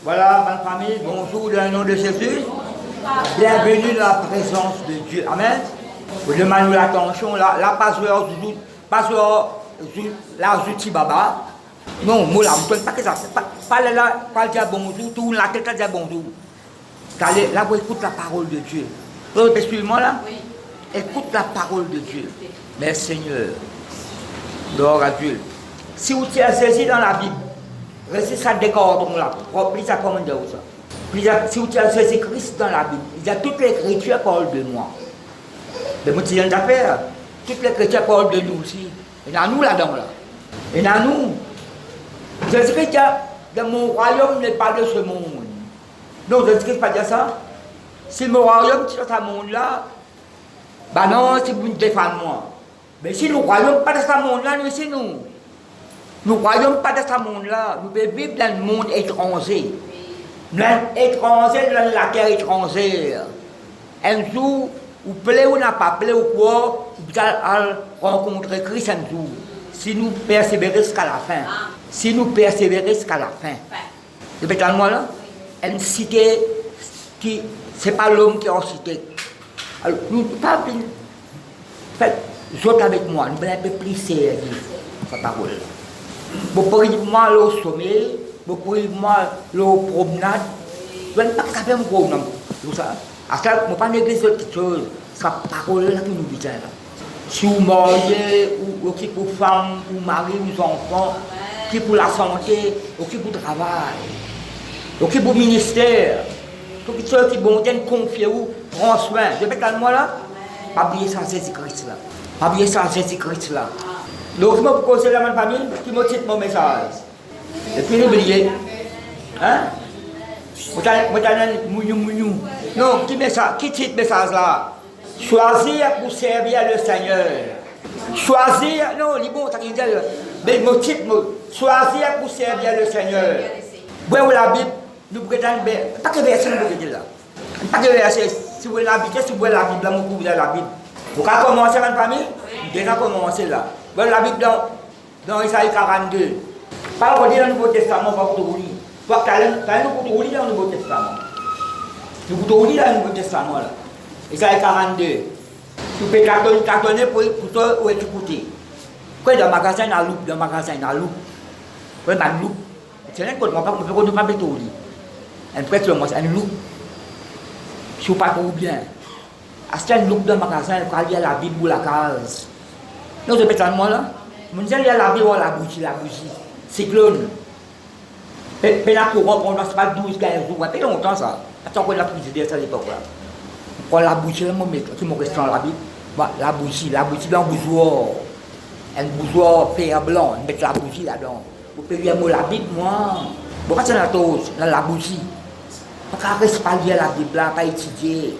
Voilà, ma famille, bonjour dans le nom de Jésus. Bienvenue dans la présence de Dieu. Amen. Vous demandez l'attention, la pasteur, la Zuti Baba. Non, moi là, je ne pas que ça. Pas là, pas dire bonjour, tout la tête à dire bonjour. Là, vous écoutez la parole de Dieu. Vous suivez-moi là? Écoute la parole de Dieu. Merci Seigneur. Gloire à Dieu. Si vous êtes saisi dans la Bible, restez ça décorde là. Puis ça commande ça. Si vous êtes saisi Christ dans la Bible, il y a toute l'écriture parle de moi. Mais moi, tu viens d'affaire. Toute l'écriture parle de nous aussi. Il y a nous là-dedans là. Il y a nous. Jésus-Christ dit, mon royaume n'est pas de ce monde. Non, Jésus-Christ pas dire ça. Si mon royaume est dans ce monde-là, ben non, si vous me défendez moi. Mais si nous ne croyons pas dans ce monde-là, nous ici, nous ne croyons pas dans ce monde-là. Nous pouvons vivre dans le monde étranger. Dans la terre étrangère. Un jour, vous plaît ou n'a pas plaît ou quoi, vous allez rencontrer Christ un jour. Si nous persévérons jusqu'à la fin. Si nous persévérons jusqu'à la fin. Vous voyez moi là? Une cité qui, ce n'est pas l'homme qui est en cité. Alors, nous ne pouvons pas venir. Faites, vous avec moi, nous allons un peu plus sérieux, sa parole. Vous pouvez moi le sommet, vous pouvez moi le promenade. Vous ne pouvez pas faire un promenade. Tout ça. À ça, vous ne pouvez pas négliger quelque chose. Sa parole là qui nous dit là. Si vous mariez, ou qui pour femmes, ou mari, ou enfants, qui pour la santé, ou qui pour le travail, ou qui pour le ministère. Toutes les choses qui vont confier ou prendre soin. Je vais calmer moi là. Pas oublier ça Jésus-Christ là. Pas oublier ça Jésus-Christ là. Donc je me conseille la même famille qui me cite mon message. Et puis n'oubliez. Hein? Vous avez mouillou. Non, qui cite message là? Choisir pour servir le Seigneur. Choisir, non, il est bon, ça qui dit. Mais mon titre, choisir pour servir le Seigneur. Vous la Bible. Nous prétendons, pas que verset nous dire là. Pas que verset, si vous voulez l'habiter, si vous voulez la Bible, vous pouvez la Bible. Vous avez commencé ma famille? Déjà commencé là. Vous la Bible dans Isaïe 42. Pas vous dire dans le Nouveau Testament, vous pouvez lire. Vous pouvez lire dans le Nouveau Testament. Vous pouvez lire dans le Nouveau Testament là. Isaïe 42. Vous pouvez cartonner pour écouter. Quoi dans le magasin, dans la loupe. Vous dans la loupe. C'est un code, on ne peut pas tout lire. Un prêtre, c'est un loup. Je ne sais pas trop bien. C'est un loup dans le magasin, il y a la Bible ou la case. Non, je peux dire moi là. Je me dis, il y a la Bible ou la bougie. Cyclone. Mais la couronne, on ne passe pas 12, 15 jours. Ça fait longtemps ça. Attends qu'on a plus d'idées à l'époque là. On prend la bougie, c'est mon restaurant la Bible. La bougie dans le bougeoir. Un bougeoir fer blanc, on met la bougie là-dedans. Vous pouvez lire la Bible, moi. Vous passez dans la bougie. Pas rester pas lire la Bible, pas étudier.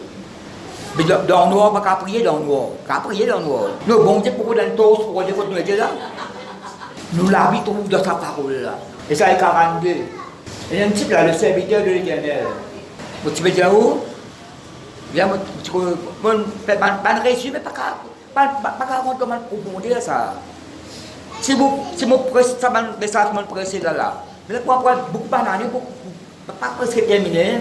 Mais dans le noir, pas prier dans le noir. Pas prier dans le noir. Nous, bon Dieu, pourquoi dans le toast, pourquoi Dieu nous aider là? Nous l'habitons dans sa parole là. Et ça est 42. Il y a un type là, le serviteur de l'Éternel. Vous pouvez dire où? Bien, pas de résumé, pas comment approfondir ça. Si vous pressez ça, message pressé là. Mais pour avoir beaucoup de bananes, pas presque terminé.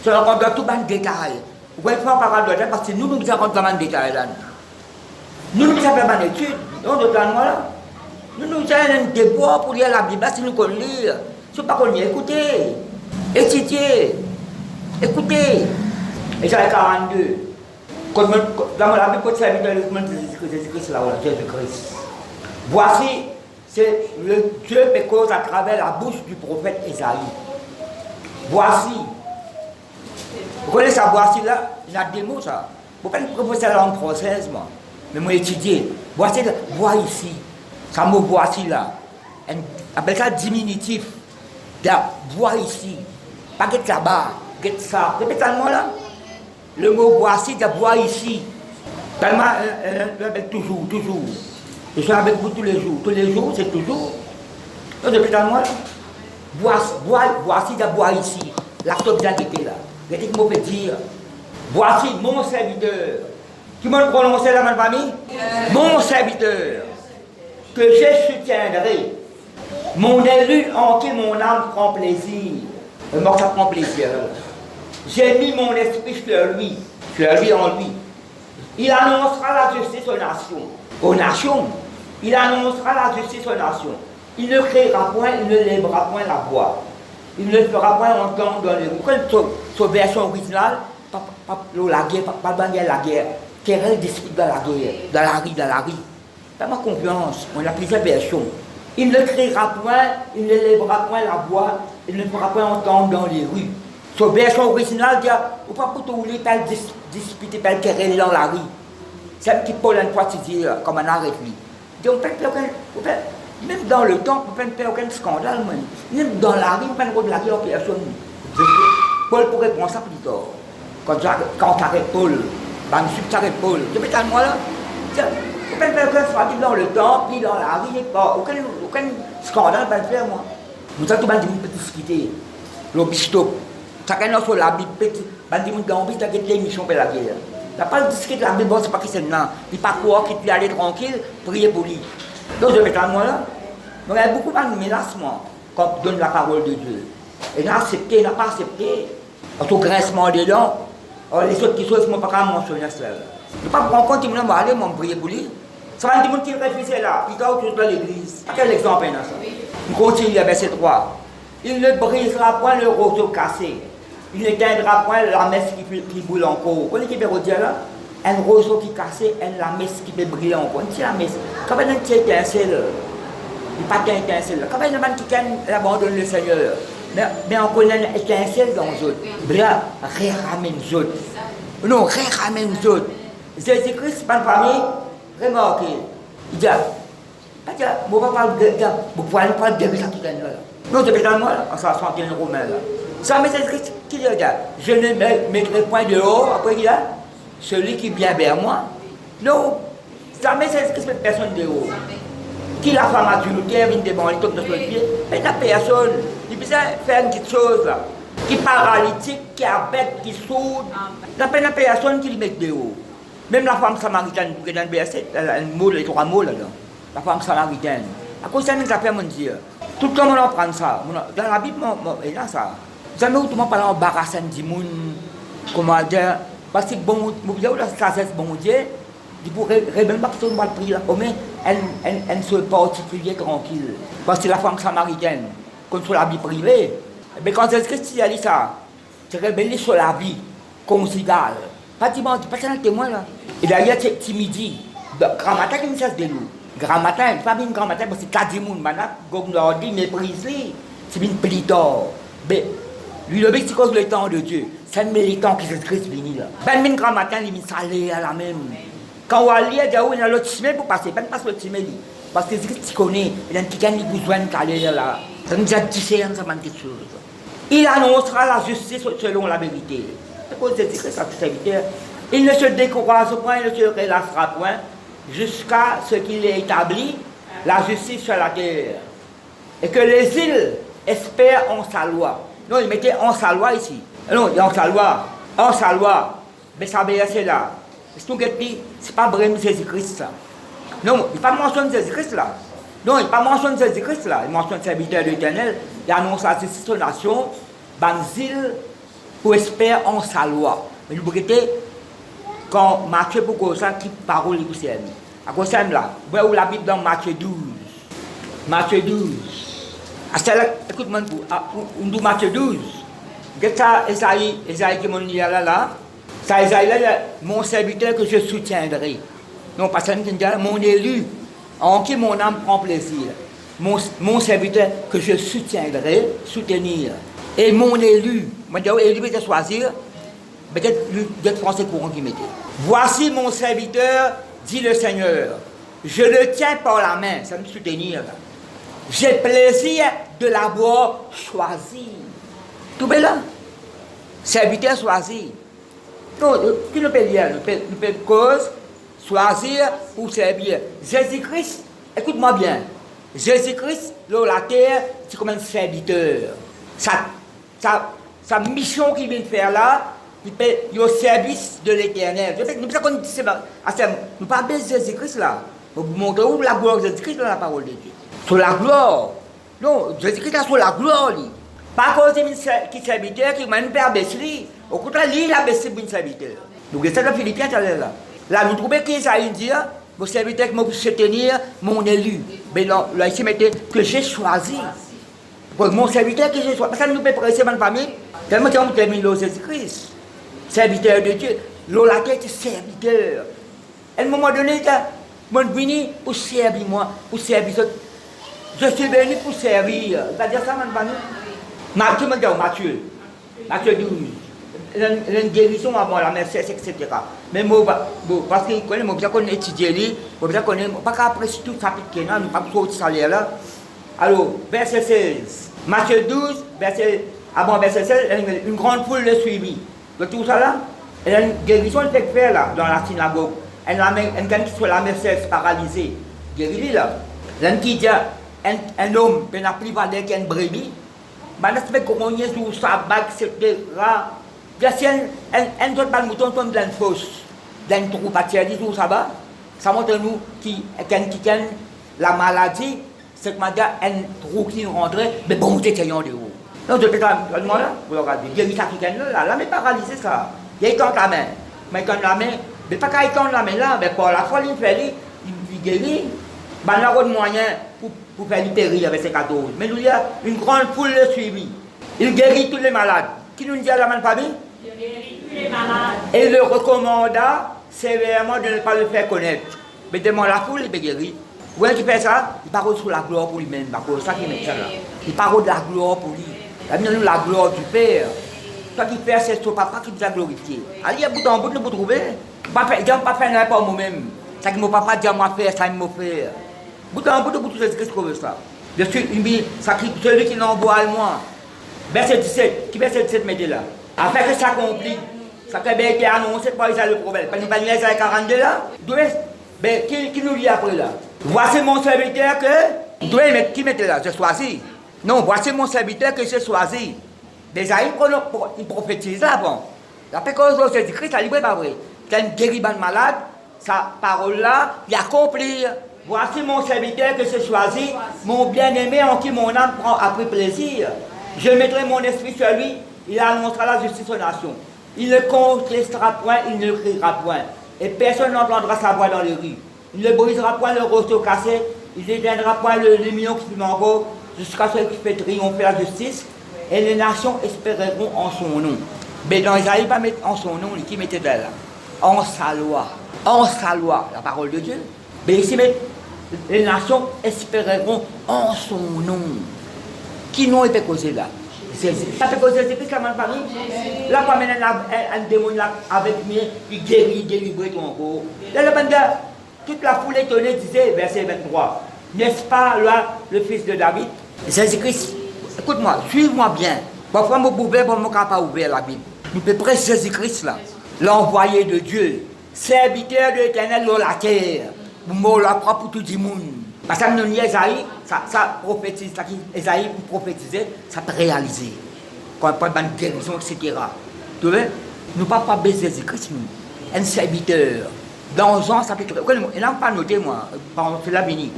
C'est encore tout le détail. Vous pouvez faire parole de parce que nous avons vraiment de détails là. Nous avons fait une étude, donc de plan là. Nous avons un débat pour lire la Bible, si nous connaissons lire. Si nous ne connaissons pas, écoutez, étudiez, écoutez. Et c'est 42. Dans la Bible, quand c'est Jésus-Christ là, Jésus-Christ. Voici, c'est le Dieu qui cause à travers la bouche du prophète Isaïe. Voici. Vous connaissez ça, voici là? Il y a des mots ça. Vous ne pouvez pas proposer la langue française, moi. Mais moi, étudier. Voici là, vois ici. Ça mot voici là. On appelle ça diminutif. Vois ici. Pas que là-bas. Get ça. Répétez-moi là. Le mot voici, c'est vois ici. Tellement, toujours. Je suis avec vous tous les jours. Tous les jours, c'est toujours. Donc, répétez-moi là. Voici, c'est vois ici. L'acte bien était là. Qu'est-ce que je peux dire? Voici mon serviteur. Qui m'a prononcé là, ma famille? Mon serviteur. Que je soutiendrai. Mon élu en qui mon âme prend plaisir. Et moi, ça prend plaisir. J'ai mis mon esprit sur lui en lui. Il annoncera la justice aux nations. Aux nations. Il annoncera la justice aux nations. Il ne créera point, il ne lèvera point la voix. Il ne fera point entendre dans les rues. Quand sur version originale, pas la guerre. Querelle dispute dans la guerre, dans la rue. Dans ma confiance, on a plusieurs versions. Il ne créera point, il ne lèvera point la voix, il ne fera point entendre dans les rues. Sur version originale, il dit, ou pas pour tout pas disputer, pas querelle dans la rue. C'est un petit peu une fois dit, comme un arrêt lui. Donc, même dans le temps, on ne peut pas faire aucun scandale. Même dans la rue, on ne peut pas de la guerre en personne. Paul pourrait prendre ça plus tard. Quand tu arrêtes Paul, tu arrêtes Paul. Tu peux dire, moi là, on ne peut pas faire aucun scandale dans le temps, puis dans la rue, aucun scandale, on ne peut pas faire, moi. Nous avons tout le monde discuter. L'obistop. Chacun sur la Bible, bandi moun gambi, t'as quitté l'émission pour la guerre. T'as pas discuté de la Bible, c'est pas qui c'est là. Il pas quoi qu'il puisse aller tranquille, prier pour lui. Donc je vais à moi là. Donc il y a beaucoup de menacements quand on donne la parole de Dieu. Et n'a accepté, n'a pas accepté. En tout grincement des dents, les autres qui sont, ils ne pas qu'à mentionner cela. Ne pas prendre compte, ils vont aller, ils prier pour lui. Ça va dire qu'il réfléchit là, puis quand on dans l'église. Quel exemple est ça? On continue le verset 3. Il ne brisera point le roseau cassé. Il n'éteindra point la messe qui brûle encore. Vous voyez ce qu'il veut dire là? Un roseau qui est cassé, la messe qui peut brûler encore. C'est la messe. Quand il y a une petite étincelle, il n'y a pas d'étincelle. Quand il y a un qui abandonne le Seigneur, mais on connaît une étincelle dans les autres. Là, rien ramène les autres. Non, rien ramène les autres. Jésus-Christ, pas de famille, remarquez. Il dit, on va pas parler de ça qui est là. Non, c'est peut-être moi, en 61 Romain là. Ça, mais c'est Christ qui dit, regarde, je ne mettrai point dehors, après il a celui qui vient vers moi. Non, ça, mais c'est Christ, personne dehors. Qui la femme adultère, vient devant les tombe de son pied, mais la personne, il peut faire une petite chose là, qui est paralytique, qui est bête, qui est sourde. La personne qui le met dehors. Même la femme samaritaine, qui est dans le verset, elle a un mot, les trois mots là-dedans. La femme samaritaine. À cause de ça, ça fait mon Dieu. Tout le temps, on apprend ça. Dans la Bible, il y a ça. Jamais où tout le monde parle embarrassant du monde, comment dire, parce que bon, ça c'est bon Dieu, il pourrait même pas que tout le monde prie là, mais elle se particulier tranquille. Parce que la femme samaritaine, comme sur la vie privée, mais quand Jésus-Christ a dit ça, c'est rebelle sur la vie conjugale. Pas de mentir, pas un témoin là. Et d'ailleurs, c'est midi, grand matin, il me cesse de nous. Grand matin, pas bien grand matin, parce que 4 personnes, comme on dit, méprise, c'est bien plus tard. Mais lui, le but, c'est cause le temps de Dieu. C'est le temps qui Jésus-Christ venu là. Ben, même grand matin, il s'allait à la même. Quand on va lire, il y a l'autre chemin pour passer. Ben, passe l'autre chemin. Parce que Jésus-Christ connaît, il y a quelqu'un qui a besoin d'aller là. Ça nous a dit ça m'a quelque chose. Il annoncera la justice selon la vérité. C'est quoi Jésus-Christ, sa serviteur? Il ne se décourage point, il ne se relâchera point, jusqu'à ce qu'il ait établi la justice sur la terre. Et que les îles espèrent en sa loi. Non, il mettait en sa loi ici. Non, il y a en sa loi. En sa loi. Mais ça veut dire c'est là. C'est pas vraiment Jésus-Christ ça. Non, il ne pas mentionné Jésus-Christ là. Non, il ne pas mentionné Jésus-Christ là. Il mentionne le serviteur de l'Éternel. Il annonce la justice aux nations. Banzil pour espérer en sa loi. Mais nous regardez quand Matthieu pour cause ça qui parole est poussée. À cause ça là. Vous voyez où la Bible dans Matthieu 12. Matthieu 12. Écoute-moi, on dit Matthieu 12. Qu'est-ce que ça, Esaïe qui m'a dit là? Ça, Esaïe là, mon serviteur que je soutiendrai. Non, parce que mon élu, en qui mon âme prend plaisir. Mon serviteur que je soutiendrai, soutenir. Et mon élu, élu peut choisir, peut-être le français courant qui mettait. Voici mon serviteur, dit le Seigneur. Je le tiens par la main, ça me soutenir. J'ai plaisir de l'avoir choisi. Tout bien là. Serviteur choisi. Non, qui ne peut dire? Nous peut cause, choisir pour servir. Jésus-Christ, écoute-moi bien. Jésus-Christ, là, la terre, c'est comme un serviteur. Sa mission qu'il vient faire là, il est au service de l'Éternel. Nous ne pouvons pas baisser Jésus-Christ là. Nous montrons la gloire de Jésus-Christ dans la parole de Dieu. Sur la gloire. Non, Jésus-Christ a sur la gloire. Pas cause de qui serviteur qui m'a une père baissé. Au contraire, lui, il a baissé pour une serviteur. Donc, c'est le Philippien qui est là. Là, nous trouvons qu'ils ont dit, mon serviteur qui m'a pu se tenir, mon élu. Mais là, ici, mettez que j'ai choisi. Pour mon serviteur que j'ai choisi. Parce que nous pouvons presser ma famille. Tellement que nous terminons le Jésus-Christ. Serviteur de Dieu. L'eau la tête, serviteur. À un moment donné, je suis venu pour servir moi, pour servir. Je suis venu pour servir. C'est-à-dire ça, ma famille. Mathieu me dit, Mathieu 12. Une guérison avant la mercé, etc. Mais moi, parce que je connais étudier, je connais, pas qu'après tout ça, nous n'avons pas besoin de salaire là. Alors, verset 16. Matthieu 12, avant verset 16, une grande foule le suivit. De tout ça là, une guérison fait faire là, dans la synagogue. Elle a qui sur la mercé paralysée. Guéri là. Elle qui dit, un homme, il n'a plus valeur qu'une brebis. Mais il fait qu'on y est sur sa bague, etc. Si un autre bal mouton tombe dans une fosse, dans une troupe à tirer, tout ça va, ça montre nous qui la maladie, c'est que madame, un trou qui rentre, mais bon, c'est un de haut. Donc, je peux dire, moi là, vous regardez, il y a une qui là, mais paralysé ça. Il y a la main, mais quand la main, mais pas quand il tend la main là, mais pour la fois, il fait, il guérit. Ben, il y a un moyen pour faire périr avec ses cadeaux. Mais nous, il y a une grande foule le suivi. Il guérit tous les malades. Qui nous dit à la même famille? Il guérit tous les malades. Et il le recommanda sévèrement de ne pas le faire connaître. Mais devant la foule, il peut guérir. Vous voyez qui fait ça? Il parle sur la gloire pour lui-même. C'est ça qui met ça là. Il parle de la gloire pour lui. Il a mis nous la gloire du Père. Toi qui fais, c'est ton papa qui vous a glorifié. Allez, il y a bout en bout, vous trouvez. Il n'a pas fait n'importe quoi moi-même. Ça que mon papa dit à moi faire, ça il m'a fait. Bout en bout, vous trouvez ce que je trouve ça. Je suis celui qui l'envoie à moi. Verset 17, qui verset 17 mettez là. Afin que ça accomplit, ça a bien été annoncé par Isaïe le prophète. Pas nous Isaïe 42 là. Ben, qui nous lit après là? Voici mon serviteur que. Qui mettez là? J'ai choisi. Non, voici mon serviteur que j'ai choisi. Déjà, il prophétise là, bon. Après que Jésus-Christ, ça libre pas vrai. Quand il guérit un malade, sa parole là, il accomplit. Voici mon serviteur que j'ai choisi, mon bien-aimé en qui mon âme prend a pris plaisir. Je mettrai mon esprit sur lui, il annoncera la justice aux nations. Il ne contestera point, il ne criera point. Et personne n'entendra sa voix dans les rues. Il ne brisera point le roseau cassé, il n'éteindra point le million qui fume encore, jusqu'à ce qu'il fait triompher la justice. Et les nations espéreront en son nom. Mais dans Isaïe, pas mettre en son nom, qui mettait là? En sa loi, la parole de Dieu. Mais ici, les nations espéreront en son nom. Qui nom était causé là? Jésus. Ça peut causer Jésus, qu'est-ce ma famille? Là, quand un démon là avec moi, il guérit, délivre tout encore. Là, toute la foule étonnée disait, verset 23, n'est-ce pas là le fils de David? Jésus-Christ, écoute-moi, suive-moi bien. Parfois, je pouvais pas capable ouvrir la Bible. Nous pouvons prêcher Jésus-Christ là, l'envoyé de Dieu, serviteur de l'Éternel dans la terre, pour la propre pour tout le monde. Parce que nous, Esaïe, ça prophétise, Esaïe prophétisait, ça peut réaliser. Quand on parle de guérison, etc. Tu vois, nous ne pouvons pas baiser Jésus-Christ, nous. Un serviteur. Dans Jean chapitre 13, il n'a pas noté, moi, par la béni.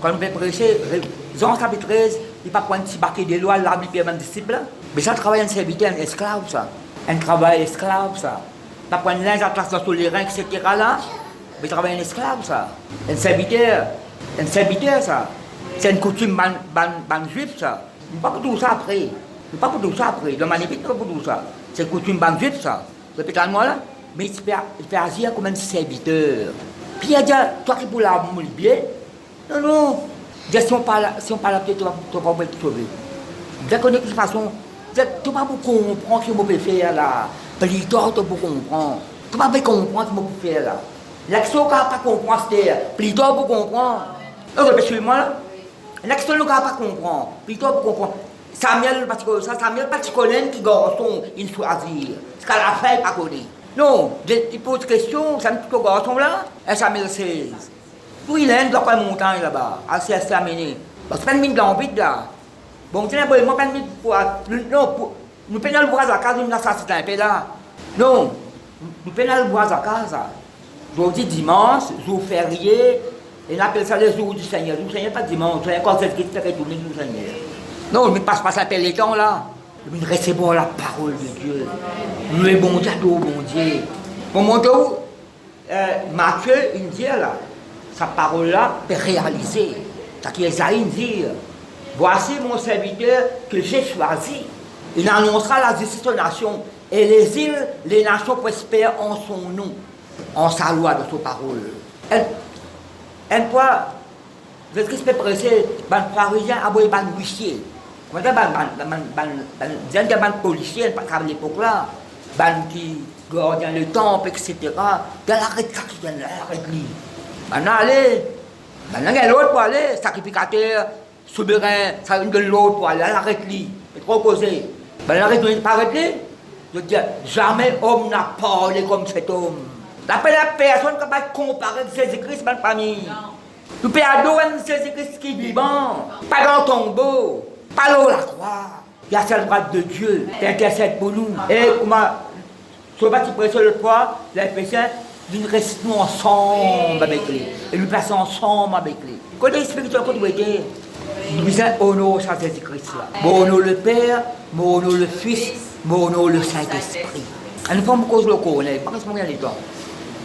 Quand on veut prêcher, Jean chapitre 13, il n'y a pas un petit baquet de loi, la Bible, un disciple. Mais ça travaille un serviteur, un esclave, ça. Un travail esclave, ça. Pas prendre linge à place sur les reins, etc. là. Mais travaille un esclave, ça. Un serviteur, ça. C'est une coutume ban juif, ça. Nous pas pour tout ça après. Nous pas pour tout ça après. Le manipule, pas pour tout ça. C'est une coutume ban juif, ça. Répétez-moi là. Mais il fait agir comme un serviteur. Puis il dit, toi qui pour la mouille bien, non. Si on parle là, tu vas pas être sauvé. Je connais de toute façon, tu ne vas pas comprendre ce que je peux faire là. Plutôt, tu peux comprendre. Tu ne vas pas comprendre ce que je peux faire là. L'action qu'on ne pas comprendre, c'est plutôt pour comprendre. Suivez-moi là. L'action qu'on ne pas comprendre, plutôt pour comprendre. Samuel, parce que connaît qui garçon, il choisit. Ce qu'elle a fait, pas connaît. Non, il pose question, ça me dit que garçon là, et Samuel 16. Tout il est dans la montagne là-bas, à s'examiner. Parce que pas de mine dans le vide là. Bon, tu n'as pas de mine pour. Non, nous prenons le bois à casa, nous assassinons un peu là. Non, nous prenons le bois à casa. Aujourd'hui, dimanche, jour férié, et on appelle ça le jour du Seigneur. Le Seigneur, pas dimanche, c'est quand c'est qui fait retourner le Seigneur. Non, ne passe pas ça les temps là. Nous recevons la parole de Dieu. Nous le bon Dieu, bon Dieu. Pour montrer où Matthieu, il dit là, sa parole-là peut réaliser. C'est qui Esaïe dit, voici mon serviteur que j'ai choisi. Il annoncera la justice aux nations. Et les îles, les nations prospèrent en son nom, en sa loi de sa parole. Un fois, Jésus-Christ peut presser, les pharisiens aboient les huissiers. Comment les policiers, à l'époque là, qui gardent le temple, etc. Dans l'arrêt ça qui vient là, l'arrêt-lui. Maintenant, allez, maintenant, il y a l'autre pour aller, sacrificateur, souverain, ça vient de l'autre pour aller, l'arrêt-lui. C'est trop causé. Maintenant, l'arrêt-lui, pas arrêté. Je dis, jamais homme n'a parlé comme cet homme. D'après la personne qui va comparer avec Jésus-Christ, ma famille. Tu peux adorer Jésus-Christ qui est vivant, pas dans ton tombeau, pas là où la croix. Il y a cette droite de Dieu qui intercède pour nous. Et comment, sur le bâti précieux le croix, les péchés, nous restons ensemble avec lui. Et nous passons ensemble avec lui. Côté spirituel, côté côté, nous disons honor à Jésus-Christ. Mon honor le Père, mon honor le Fils, mon honor le Saint-Esprit. Et nous faisons cause le connaît, pas que ce moment les temps.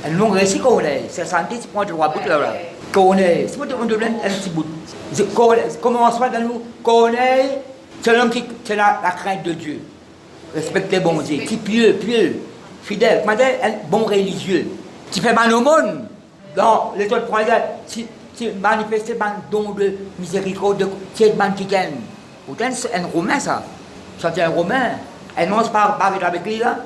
Et nous réussi qu'on est, c'est santé, c'est pour le roi bout là. Qu'on est, c'est pour on donne un petit bout. Commencement dans nous, qu'on est, c'est l'homme qui c'est la crainte de Dieu. Respecter bon Dieu, qui pieux, fidèle, un bon religieux, qui fait mal au monde. Dans les autres points, si manifester un don de miséricorde, c'est un qui gagne. Pourtant, c'est un Romain ça. Ça c'est un Romain. Et non, c'est pas avec lui là.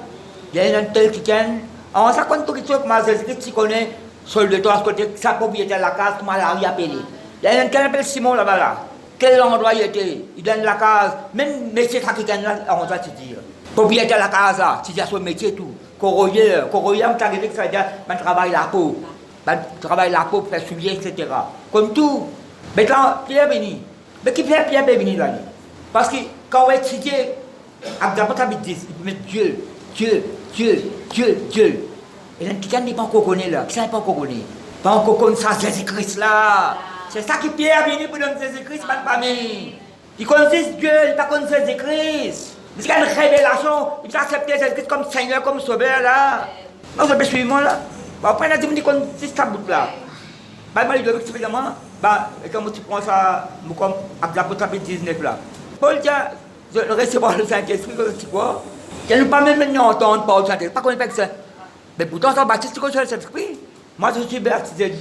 Il y a un tel qui gagne. Alors, ça compte tout ce que Jésus-Christ tu connais, seul de toi, à côté, sa propriété à la case, comment elle a appelé. Il y a un tel appelle Simon là-bas là. Quel endroit il était? Il donne la case, même métier qui gagne là, on va te dire. Propriété à la case là, tu dis à son métier tout. Corroyeur, on t'a dit que ça veut dire, man travaille la peau. Man travaille la peau pour faire suivi, etc. Comme tout. Maintenant, Pierre est venu. Mais qui Pierre est venu là? Parce que quand on étudie, d'abord, il peut mettre Dieu. Et là, quelqu'un n'est pas encore connu là. Qui n'est pas encore connu? Pas encore connu ça, Jésus-Christ là. C'est ça qui Pierre est venu pour donner Jésus-Christ, ma famille. Il connaît Dieu, il pas connu Jésus-Christ. Il y a une révélation, il a accepté Jésus-Christ comme Seigneur, comme Sauveur là. Non, je peux suivre moi là. Après, il a dit qu'il connaît ça bout là. Moi, il doit expliquer-moi. Et quand tu prends ça, comme l'apôtre 19 là. Paul dit, je recevoir le Saint-Esprit, tu vois. Il ne pas même maintenant entendre parole du Saint-Esprit, pas qu'on fait ça. Mais pourtant, ça baptise sur le Saint-Esprit. Moi, je suis baptisé.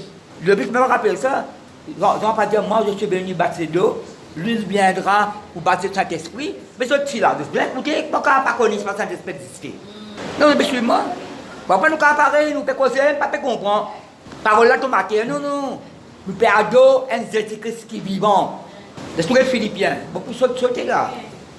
Le but, je me rappelle ça. Je ne vais pas dire, moi, je suis venu baptisé d'eau. Lui viendra pour baptiser le Saint-Esprit. Mais ce petit là, je vais écouter, pourquoi pas connaître le Saint-Esprit exister. Non, mais suis-moi. Après, nous parler, nous pouvons causer, pas comprendre. Parole là, tomate, non. Nous perdons un Jésus-Christ qui est vivant. L'Esprit Philippiens, beaucoup de sauter là.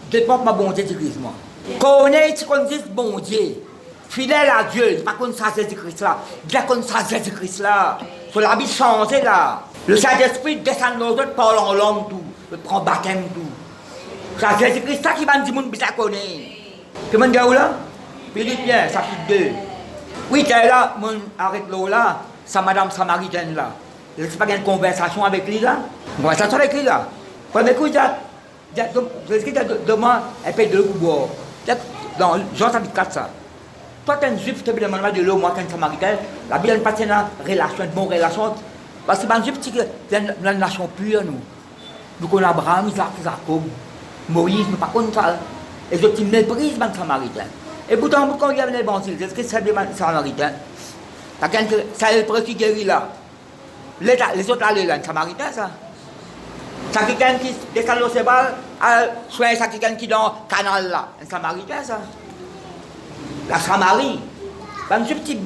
Dépend de ma bonté de Christ, moi. Connaître qu'on dit bon Dieu, fidèle à Dieu, il pas qu'on ça Jésus-Christ là, il a qu'on ça Jésus-Christ là, sur la vie changée là. Le Saint-Esprit descend dans autres, parle en langue tout, il prend baptême tout. C'est Jésus-Christ ça qui va dire mon ça connaît. Comment dire où là? Philippiens, chapitre 2. Oui, t'es là, mon arrête là, sa madame samaritaine là. Il n'y a pas une conversation avec lui là. Une conversation avec lui là. Premier coup, Jésus-Christ demande un peu de l'eau pour boire. Dans Jean chapitre 4, ça. Toi, tu es un juif, tu te demandes de l'eau, moi, tu es un samaritain. La Bible n'est pas une relation, une bonne relation. Parce que les juifs, c'est une nation pure, nous. Nous connaissons Abraham, Isaac, Jacob, Moïse, nous ne pas ça. Et je te méprise, les samaritains. Et pourtant, quand il y a l'évangile, Jésus-Christ, c'est des samaritains. Ça est le premier qui guérit là. Les autres allaient là, un samaritain, ça. Ça quelqu'un qui descend le Sébal, soit ça quelqu'un qui est dans le canal là, un samaritain ça. La Samarie, je ne suis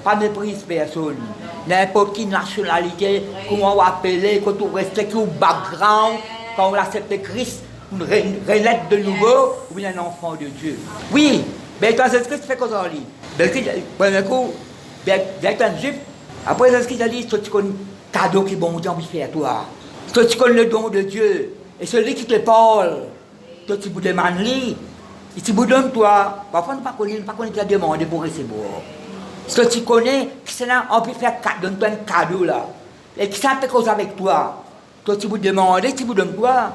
pas méprise personne. N'importe quelle nationalité, comment on va appeler, quand on respecte le background, quand on accepte Christ, on renaître de nouveau, ou bien un enfant de Dieu. Oui, mais quand Jésus-Christ fait quoi ça lui? Premier coup, d'être un juif, après Jésus-Christ a dit, c'est un cadeau qui est bon Dieu envie de faire toi. Toi, tu connais le don de Dieu. Et celui qui te parle, toi, tu vous demandes lui. Et tu vous donnes toi. Parfois, nous ne pas connaître la demande pour recevoir. Si tu connais, on peut faire donne-toi un cadeau là. Et qui ça fait cause avec toi. Toi, tu vous demandes, tu vous donnes quoi?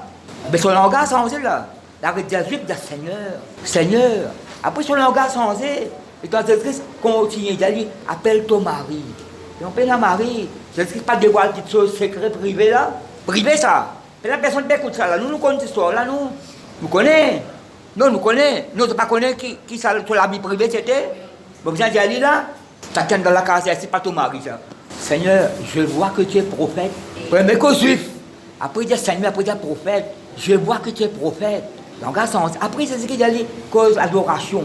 Mais son langage, c'est là. La religion juive dit Seigneur, Seigneur. Après son langage changé, et quand Jésus-Christ continue, il dit appelle ton mari. Et on appelle la Marie. Jésus-Christ pas dévoile quelque chose secret, privé là. Privé ça. Mais la personne qui écoute ça là, nous connaissons cette histoire là, nous connaissons. Non, nous connaissons. Nous ne pas connaître qui ça sur la vie privée c'était. Bon, vous avez dit là, ça tient dans la case, c'est pas ton mari ça. Seigneur, je vois que tu es prophète. Premier qu'aux juifs. Après il dit Seigneur, après il dit prophète. Je vois que tu es prophète. Donc, après, c'est ce qu'il dit, cause adoration.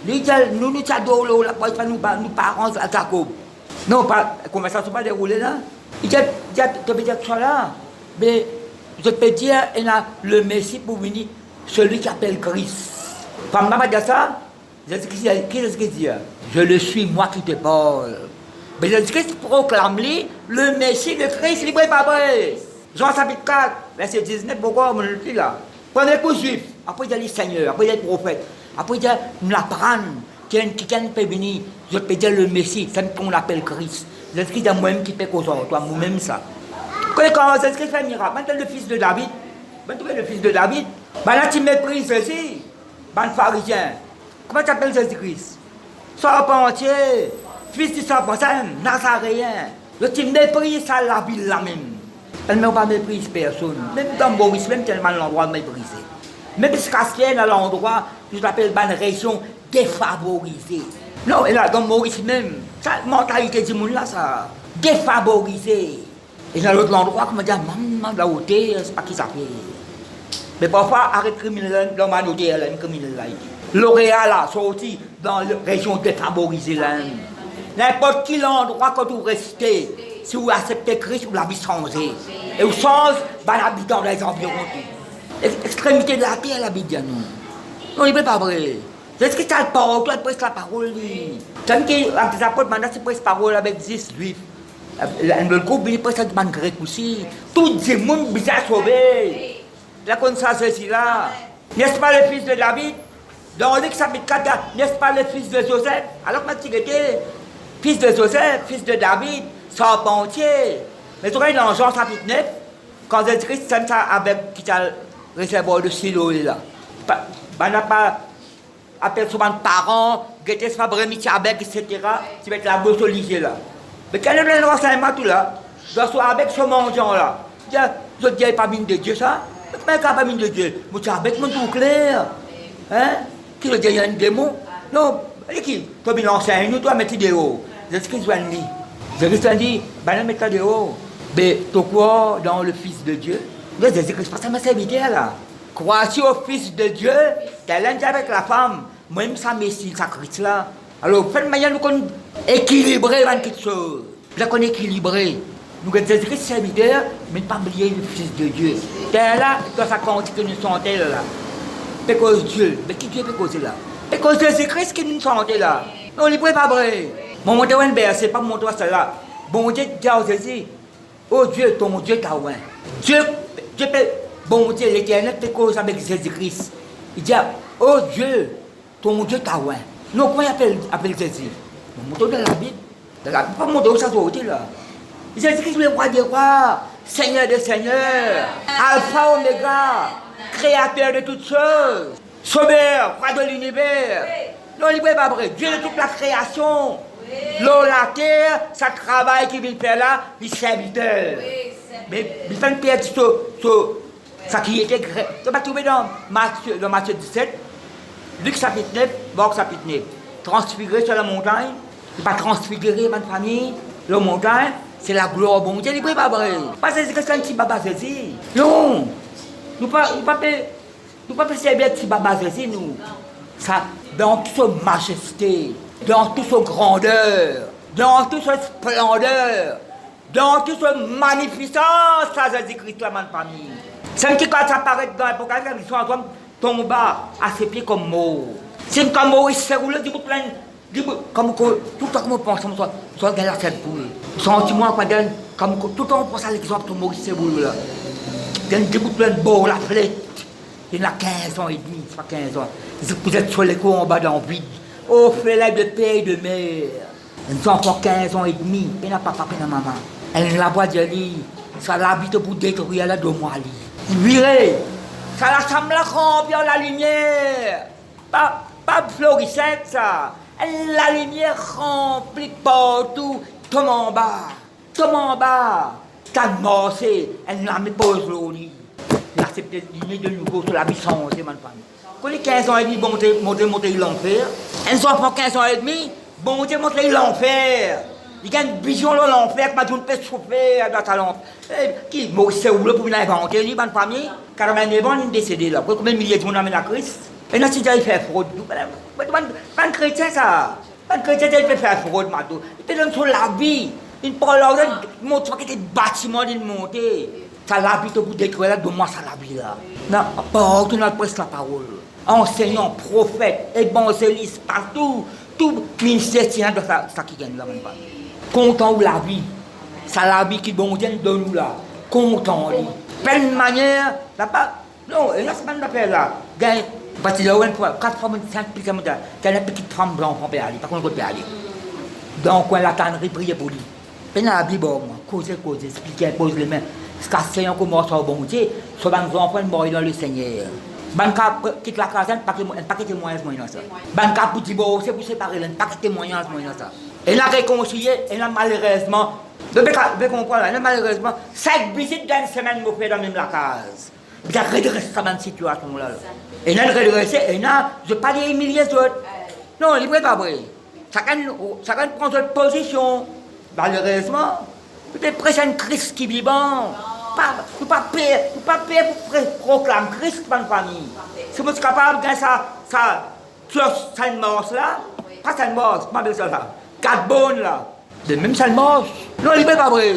Nous adorons, nous parents à Jacob. Non, pas, la conversation pas déroulée là. Il dit, tu peux dire que ça là. Mais je peux dire, il y a le Messie pour venir, celui qui appelle Christ. Femme n'a pas dit ça. Qu'est-ce qu'il dit? Je le suis, moi qui te parle. Mais Jésus-Christ proclame le Messie, le Christ, il n'est pas vrai. Jean chapitre 4, verset 19, pourquoi on le dit là? Prenez pour juif, après il y a les seigneurs, après il y a les prophètes, après il y a l'apprendre, qui peut venir, je peux dire le Messie, c'est qu'on l'appelle Christ. Jésus-Christ est moi-même qui peut causer toi, moi-même ça. Quand Jésus-Christ fait un miracle, maintenant le fils de David, le fils de David, là tu méprises ceci, pharisien. Comment tu appelles Jésus-Christ? Charpentier, fils du Charpentier, Nazaréen. Tu méprises ça la ville là même. Elle ne m'a pas méprise personne. Même dans Maurice, même tellement l'endroit de mépriser. Même ce Castiel à l'endroit, je l'appelle une région défavorisée. Non, et là, dans Maurice même, sa mentalité du monde là, ça, défavorisée. Et dans l'autre endroit, comme on dit, maman, la hauteur, c'est pas qui ça fait. Mais parfois, arrête criminel, l'homme a noté, elle est criminel là. L'Oréal a sorti dans la région défavorisée là. N'importe quel endroit quand vous restez, si vous acceptez Christ, vous l'avez changé. Et vous changez l'habitant des environs. L'extrémité de la terre, l'habitant nous. Non, il n'est pas vrai. C'est ce que tu as le parole, tu as presque la parole. Tu as dit que les apôtres, maintenant, c'est presque parole avec 10 juifs. Le groupe, il est presque un grec aussi. Tout le monde bizarre sauvé. La connaissance ici là. N'est-ce pas le fils de David? Dans Luc chapitre 4, n'est-ce pas le fils de Joseph? Alors quand il était fils de Joseph, fils de David, charpentier. Mais tu vois, dans Jean chapitre 9, quand Jésus-Christ s'est ça avec qui a le réservoir de Siloé là. On n'a pas appelé souvent parents, guetter sa brebis avec, etc. Tu vas être la bosse au lycée là. Mais quel est le renseignement tout là? Je dois avec ce mendiant là. Je dis, pas mine de Dieu ça? Mais pas mine de Dieu. Mais tu as avec mon tout clair. Hein? Qui le dit, il y a un démon? Non, qui? Toi, il enseigne, nous, toi, mettre dehors. Jésus-Christ va dire. Jésus-Christ dit, ben, mettre dehors. Mais tu crois dans le Fils de Dieu? Jésus-Christ, parce que ma serviteur là. Crois-tu au Fils de Dieu? Qu'elle est avec la femme. Même ça, Messie, ça Christ là. Alors, faites manière nous qu'on équilibrer quelque chose. Là qu'on équilibré. Nous sommes Jésus-Christ serviteur, mais pas oublier le Fils de Dieu. T'es là, dans sa quantité que nous sommes là. Parce Dieu, mais qui Dieu peut causer là? Parce que c'est Christ qui nous sentait là. Non, il n'est pas vrai. Mon monté un verset, pas mon toi cela. Bon Dieu dit à Jésus, oh Dieu, ton Dieu t'a oint. Dieu peut, bon Dieu, l'éternel peut causer avec Jésus-Christ. Il dit, oh Dieu, ton Dieu t'a oint. Non, comment il appelle Jésus? Mon monté dans la Bible. Pas mon monté ça soit là. Jésus-Christ, le roi des rois, Seigneur des seigneurs, Alpha Oméga. Créateur de toutes choses, sauveur, roi de l'univers. Non, il n'est pas vrai. Dieu de toute la création. L'eau, la terre, ça travaille qui vient faire là, les serviteurs. Mais il fait une perte sur ça qui était grec. Tu vas trouver dans Matthieu 17, Luc chapitre 9, Marc chapitre 9. Transfiguré sur la montagne, il va transfigurer ma famille, la montagne, c'est la gloire bon Dieu, il n'est pas vrai. Parce que c'est un petit baba ceci. Non. Nous ne pouvons pas servir de Baba Jésus, nous. Ça, dans toute sa majesté, dans toute sa grandeur, dans toute sa splendeur, dans toute sa magnificence, ça, Jésus-Christ, la man famille. C'est qui, quand ça apparaît dans l'Apocalypse, ils sont en train de tomber à ses pieds comme mort. C'est comme Moïse s'est roulé, du coup, plein, comme tout le temps, comme on pense, soit dans la tête pour eux. Sentiment, comme tout le temps, on pense à l'exemple de Moïse s'est roulé là. Il y a un début plein de beau, la flèche. Il a 15 ans et demi, c'est pas 15 ans. Vous êtes sur les cours en bas dans le vide. Au filet de paix et de mer. Ils ont encore 15 ans et demi. Il n'a pas papa, il n'a maman. Elle n'a pas de lit. Ça l'habite pour détruire la de moi. Virez. Ça la semble remplir la lumière. Pas florissante, ça. La lumière remplit partout. Tombe en bas. Tombe en bas. T'as morcé. Elle n'a mis pose au lit. Là, c'est peut-être l'idée de nouveau sur la vie changée, ma famille. Quand les 15 ans et demi, bon Dieu, monter l'enfer. Un enfant 15 ans et demi, bon Dieu, monter l'enfer. Il y a une vision de l'enfer, que ma journée peut souffrir dans ta lampe. Qui c'est où le pour l'inventer, lui, ma famille? Car même les gens sont décédés là. Combien de milliers de gens amènent la Christ? Et là, si tu as fait fraude, pas de chrétien, ça. Pas de chrétien, tu fait faire fraude, madou. Il te donne sur la vie. Il parle là, il montre qu'il y a des bâtiments de monter. Ça la vie, tu peux détruire là, de moi, ça la vie là. Non, pas tu n'as presque la parole. Enseignant, prophète, évangéliste, partout, tout ministère tient de ça qui gagne là, mon père. Content de la vie, ça la vie qui bon Dieu donne nous là, content lui. Pleine manière, là pas, non, et là c'est pas une affaire là, gagne, parce que là on voit 4 femmes, 5 petits femmes, il y a une petite femme blanche on peut aller, par contre on peut aller. Donc on la tannerie prier pour lui. Puis la Bible, causer, expliquer, pose les mains, ce qu'un Seigneur commence au bon Dieu, soit nos enfants morts dans le Seigneur. Banca quitte la caserne, pas de témoignage moyen ça. Banca pour divorcer, pour séparer, pas de témoignage moyen ça. Et la réconcilié, et là malheureusement, vous comprendre, là malheureusement, 5 visites d'une semaine me fait dans même la case. Vous avez redressé cette situation là. Et là redressé, et là, je ne pas des milliers d'autres. Non, il n'est pas vrai. Chacun prend sa position. Malheureusement, peut-être presque une crise qui vivant. Vous ne pas payer pour proclamer Christ dans la famille. Si vous êtes capable de ça, une mort là, pas ça une mort, pas besoin là. 4 bonnes là, de même ça une mort. Non, il n'est pas vrai.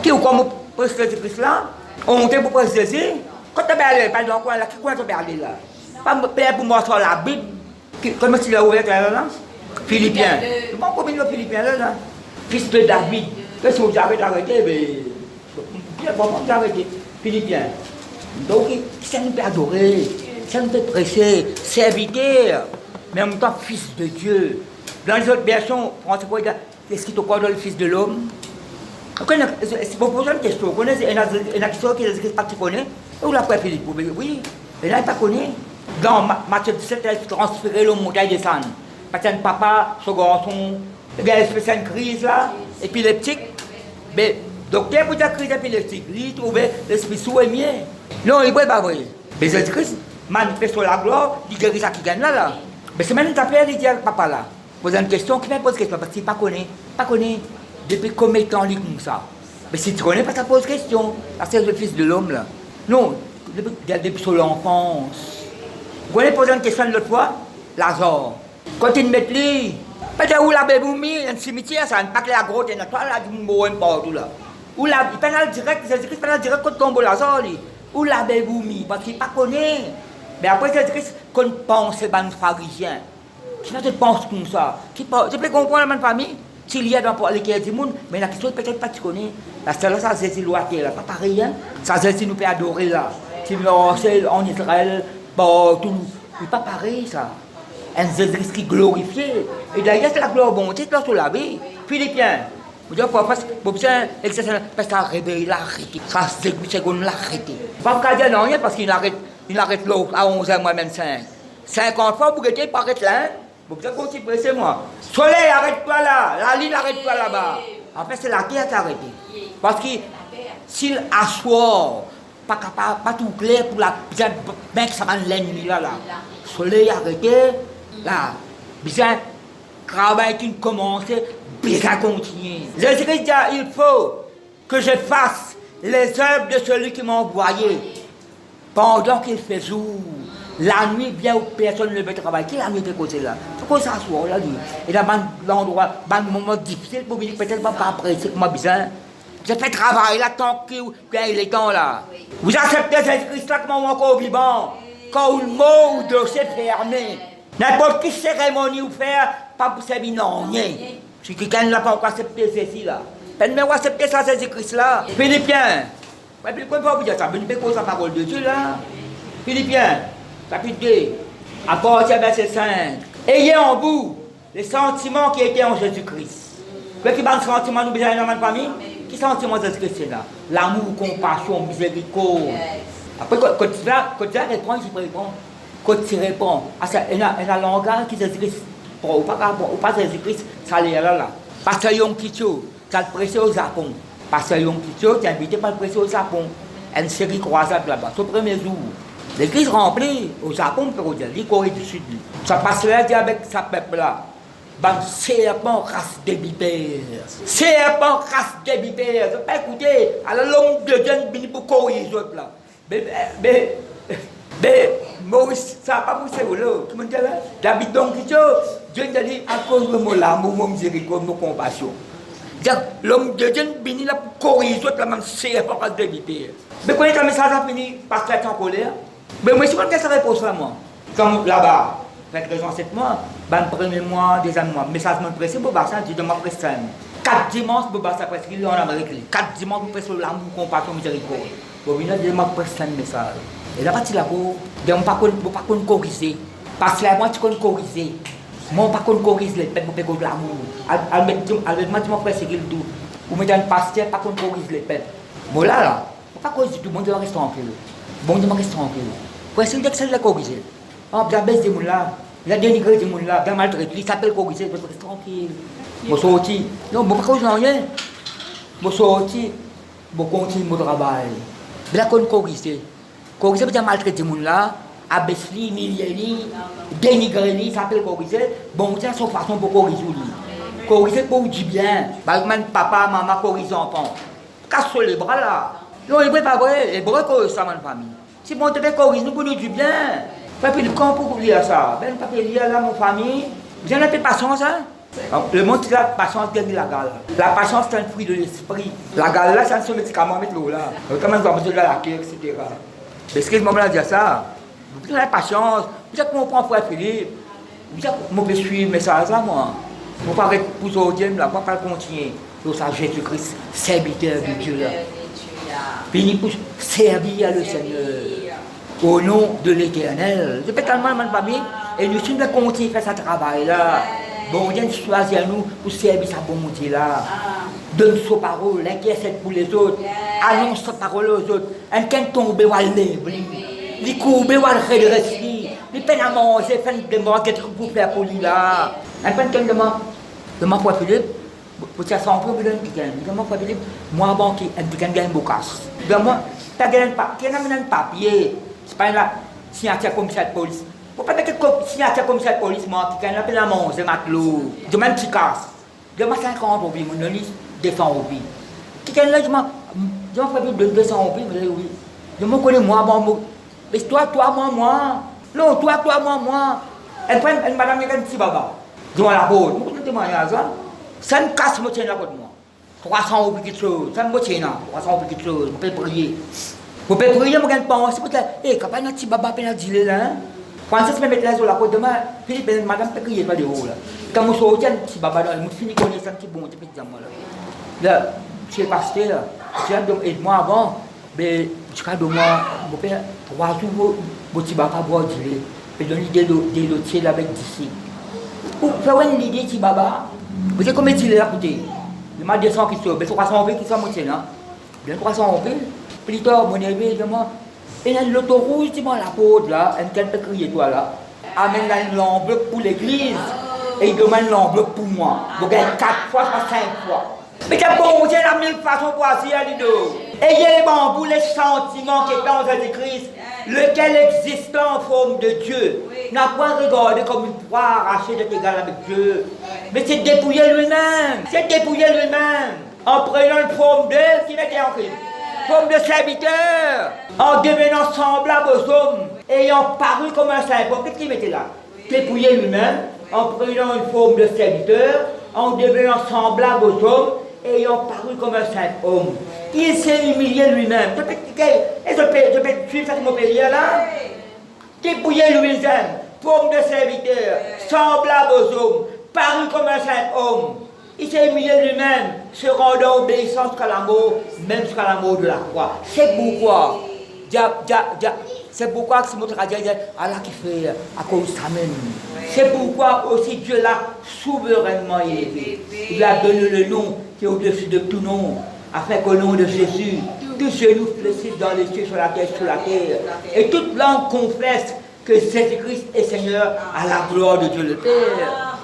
Qui ou comme président de Christ là, on est pour président, quand tu as allé, par exemple, qui quoi tu as allé là? Pas pour moi sur la Bible, comment tu l'as ouvert là? Philippiens. Je ne sais pas combien de Philippiens là. Fils de David. Qu'est-ce que vous avez arrêté? Bien, bon, vous avez arrêté. Philippiens. Donc, ça nous peut adorer, ça nous peut presser, serviteur, mais en même temps, fils de Dieu. Dans les autres versions, François, est-ce qu'il te croit dans le fils de l'homme? Si vous posez une question, vous connaissez une question qui est pas tu connais? Où la frère Philippe? Oui, et là, il ne connaît. Dans Matthieu 17, il a transféré le montagne de San. Parce que papa, ce garçon, il a fait une crise là, épileptique. Mais, docteur, pour la crise épileptique, il trouvait l'esprit sous et mieux. Non, il n'est pas vrai. Mais Jésus-Christ manifeste la gloire, il guérit ça qui gagne là. Mais c'est même une affaire, il dit à papa là. Pose une question, qui me pose question? Parce qu'il ne connaît. Depuis combien de temps il est comme ça? Mais si tu connais pas, ça pose question. Parce que c'est le fils de l'homme là. Non, depuis son enfance. Vous connaissez poser une question l'autre fois? Lazare. Quand il met lui, peut-être où la béboumi, un cimetière, ça ne pas que la grotte, il y a pas là du mot partout là. Où la, il pénal direct, Jésus-Christ pénal direct quand tombe Lazare, où la béboumi, parce qu'il ne connaît. Mais après Jésus-Christ, qu'on pense, c'est un pharisien. Qui ne pense comme ça? Tu peux comprendre la famille? S'il y a dans les du monde, mais la question peut-être pas tu connais. Parce que là, ça c'est loité là, pas pareil, hein? Ça c'est nous peut adorer là. Si nous en Israël, tout, c'est pas pareil ça. Un Jésus qui glorifié. Et d'ailleurs, c'est la gloire bonté, c'est la vie. Philippiens. Vous dites, parce que ça a réveillé l'arrêté. Ça c'est qu'on l'arrêté. Pas qu'à dire non, parce qu'il arrête l'autre à 11h, moi-même 5. 50 fois, vous n'êtes pas arrêté là. Vous avez continué, c'est moi. Soleil, arrête-toi là. La ligne, arrête-toi là-bas. En fait, c'est la terre qui a arrêté. Parce que s'il assoit, pas tout clair pour la bien que ça va l'ennemi là. Soleil arrêté, là. Bien, travail qui commence, bien continuer. Jésus-Christ dit, il faut que je fasse les œuvres de celui qui m'a envoyé pendant qu'il fait jour. La nuit vient où personne ne veut travailler. Qui la nuit fait côté là? C'est quoi ça soit là? Et là, l'endroit, un moment difficile pour venir peut-être pas après, c'est comment bizarre. Je fais travailler là tant qu'il est temps là. Vous acceptez Jésus-Christ là comme encore vivant. Quand le mot ou dossier fermé. N'importe quelle cérémonie vous faire, pas pour servir non, rien. Si quelqu'un n'a pas encore accepté ceci là. Peine même accepter ça Jésus-Christ là. Philippiens. Pourquoi vous dire ça? Vous ne pouvez pas la parole de Dieu là. Philippiens. Chapitre 2, à partir du verset 5. Ayez en vous les sentiments qui étaient en Jésus-Christ. Quel sentiment nous besoin dans notre famille? Quel sentiment Jésus-Christ c'est là? L'amour, compassion, miséricorde. Après, quand tu réponds, il répond. Quand tu réponds, il y a un langage qui Jésus-Christ. Ou pas Jésus-Christ, ça l'est là. Pasteur Yom Kicho, tu as prêché au Japon. Pasteur Yom Kicho, tu es invité par le prêcher au Japon. Une série croisade là-bas, c'est le premier jour. L'église remplie au Japon, on peut dire, la Corée du Sud. Ça passe là, avec sa peuple là. Ben, serpent race des vipères. Serpent race des vipères. Je peux écouter, alors l'homme de Dieu vient pour courir les autres là. Mais, Maurice, ça n'a pas poussé au lot. Comment dire là? David donc, Dieu a dit, à cause de mon amour, mon miséricorde, mon compassion. L'homme de Dieu vient là pour courir les autres là, même serpent race des vipères. Mais quand le message a fini, parce qu'il est en colère, mais moi, je suis qu'est-ce que ça réponse là, moi? Comme là-bas. Fait raison 7 mois, le premier mois, deuxième mois, message me pressé, pour ça, je demande presque 4 dimanches, pour ça, presque, en Amérique, 4 dimanches, pour presque l'amour, compassion, miséricorde. Pour venir, je demande presque un message. Et là, parti là-haut, je ne peux pas corriger. Parce que là, moi, tu peux corriger. Moi, je ne peux pas corriger les peines, je peux pas l'amour. Avec moi, tu m'as presque qu'il tout. Ou mettre un pasteur, je ne peux pas corriger les peines. Bon, là, je ne peux pas corriger tout, bon, je vais rester tranquille. Bon, je vais rester tranquille. Pour essayer de le corriger. Oh, bien baisse des gens là, bien dénigré des gens là, bien maltraité, il s'appelle corriger, je reste tranquille. Je suis sorti. Non, je ne peux pas corriger. Je suis sorti. Je continue mon travail. Je vais corriger. Corriger, c'est bien maltraiter des gens là, abaisser, humilier, dénigrer, ça s'appelle corriger. Bon, c'est son façon pour corriger. Corriger pour du bien. Par exemple, papa, maman corrige l'enfant. Casse les bras là. Non, il n'est pas vrai, les bras corrigent ça, ma famille. Si bon, tu fais corriger, nous pour nous du bien. Papi, quand pour lire ça, ben papi lire là, mon famille, j'ai un peu de patience, hein. Le monde qui a la patience gagne la gale. La patience c'est un fruit de l'esprit. La gale là, c'est un seul médicament mettre l'eau là. Quand même, on va besoin de la queue, etc. Excuse-moi de dire ça. Vous avez la patience, vous êtes mon frère Philippe, vous êtes mon suivre le message là, moi. Vous ne pouvez pas pousser au Dieu là, vous ne pouvez pas continuer. C'est ça, Jésus-Christ, serviteur de Dieu là. Fini pour servir le Seigneur. Au nom de l'Éternel. Je fais tellement de famille et nous sommes continuer à faire ce travail-là. Bon, Dieu choisit à nous pour servir sa bonté là. Donne sa parole, intercède pour les autres. Annonce sa parole aux autres. Un qui tombe, il va lever. Il courbe, il va le redresser. Il peine à manger, il fait des morts pour faire pour lui là. Un qui demande pour Philippe, pour ça, sans problème, il demande pour Philippe, moi, bon, qui gagne beaucoup. Moi, tu as un papier. C'est pas là, signature commissaire de police. Faut pas mettre signature commissaire de police, moi, qui a appelé la maman, c'est matelot. Je mets un petit casse. Je mets 50 roupies, mon donne 200 roupies. Qui est là, je m'en fais 200 roupies, mais oui. Je me connais moi, bon, mais toi, moi. Non, toi, moi. Elle prend une madame qui a un petit baba. Je m'en la botte. Je me témoignage, ça me casse, je tiens la botte, moi. 300 roupies quelque chose, ça me tient là. 300 roupies quelque chose, je peux prier. Vous pouvez prier, je ne pense pas. Eh, quand on a un petit baba, on a dit là. Quand ça se met là sur la côte demain, Philippe, madame peut prier pas de haut là. Quand on sort, un petit baba là, on finit qu'on est un petit bon, petit diamant là. Là, chez le pasteur, j'ai dit, aide-moi avant, mais je crois que moi, mon père, 3 jours, mon petit baba boit du lait. Et donner des lotiers là avec d'ici. Pour faire une idée, petit baba, vous savez combien il est là, écoutez. Il m'a 200 qui sont, mais 300 qui sont moitié là. Bien 300 plus tard, mon élevé, et dans l'autoroute, tu vois la peau là, un tel peut crier toi là. Amène une l'enveloppe pour l'église, et il demande l'enveloppe pour moi. Vous gagnez 4 fois, 5 fois. Mais c'est bon, j'ai la 1000 façons pour assurer les deux. Ayez bon pour les sentiments qui sont en Jésus-Christ, lequel existe en forme de Dieu. N'a pas regardé comme une proie arrachée d'être égal avec Dieu. Mais c'est dépouiller lui-même. C'est dépouiller lui-même. En prenant une forme d'elle qui mettait en Christ. Forme de serviteur, en devenant semblable aux hommes, ayant paru comme un saint homme. Qu'est-ce qu'il mettait là? Dépouiller lui-même, en prenant une forme de serviteur, en devenant semblable aux hommes, ayant paru comme un saint homme. Il s'est humilié lui-même. Je peux suivre cette mopérie là? Dépouiller lui-même, forme de serviteur, semblable aux hommes, paru comme un saint homme. Il s'est humilié lui-même, se rendant obéissant jusqu'à la mort, même jusqu'à la mort de la croix. C'est pourquoi, c'est pourquoi que ce mot traduit Allah qui fait à cause de même. C'est pourquoi aussi Dieu l'a souverainement élevé. Il a donné le nom qui est au-dessus de tout nom, afin qu'au nom de Jésus, tout genou fléchit dans les cieux, sur la terre, sur la terre. Et toute langue confesse que Jésus-Christ est Seigneur à la gloire de Dieu le Père.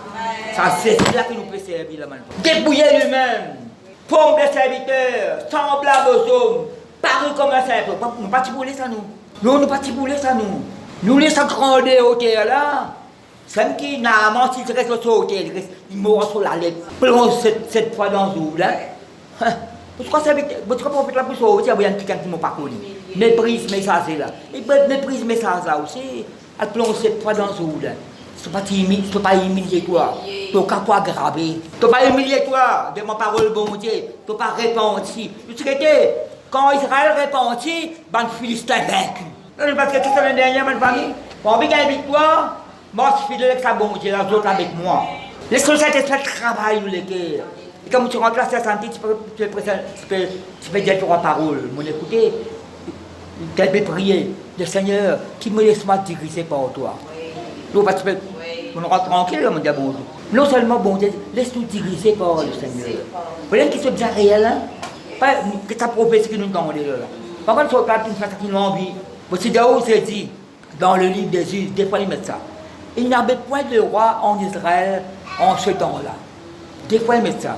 Ça, c'est là que nous pouvons servir là maintenant. Dépouiller lui-même, forme de serviteur, semblable aux hommes, paru comme un simple. Nous ne pas bouler ça, nous. Nous ne pas bouler ça, nous. Nous laissons grandir au terre là. Ceux qui n'a menti, il reste sur le terre, il mourra sur la lettre. Plonge cette fois dans l'eau là. Pourquoi prophète là pour sauver, il y a un petit qui ne m'a pas connu. Méprise message là. Il méprise message là aussi. Elle plonge cette fois dans l'eau là. Tu ne peux pas humilier toi. Tu ne peux pas aggraver. Tu ne peux pas humilier toi. De ma parole, bon Dieu. Tu ne peux pas repentir. Tu sais, quand Israël repentit, ben Philistin vaincu. Parce que c'est l'année dernière, ma famille. Quand on a une victoire, moi je suis fidèle avec ça, bon Dieu, les autres avec moi. Les sociétés font le travail, nous les cœurs. Et quand tu rentres à la santé, tu peux dire trois paroles. Mon écoutez, tu peux prier. Le Seigneur, qui me laisse-moi diriger par toi. Donc, tu peux. On rentre tranquille, mon Dieu, bon Dieu. Non seulement, bon Dieu, laisse-nous diriger par le Seigneur. Vous voyez qui sont bien réels, hein? Pas que ta prophétie qui nous donne là. Par contre, sur une façon qui nous envie. Parce que Daoud s'est dit, dans le livre des Juges, des fois ils mettent ça. Il n'y avait point de roi en Israël en ce temps-là. Des fois ils mettent ça.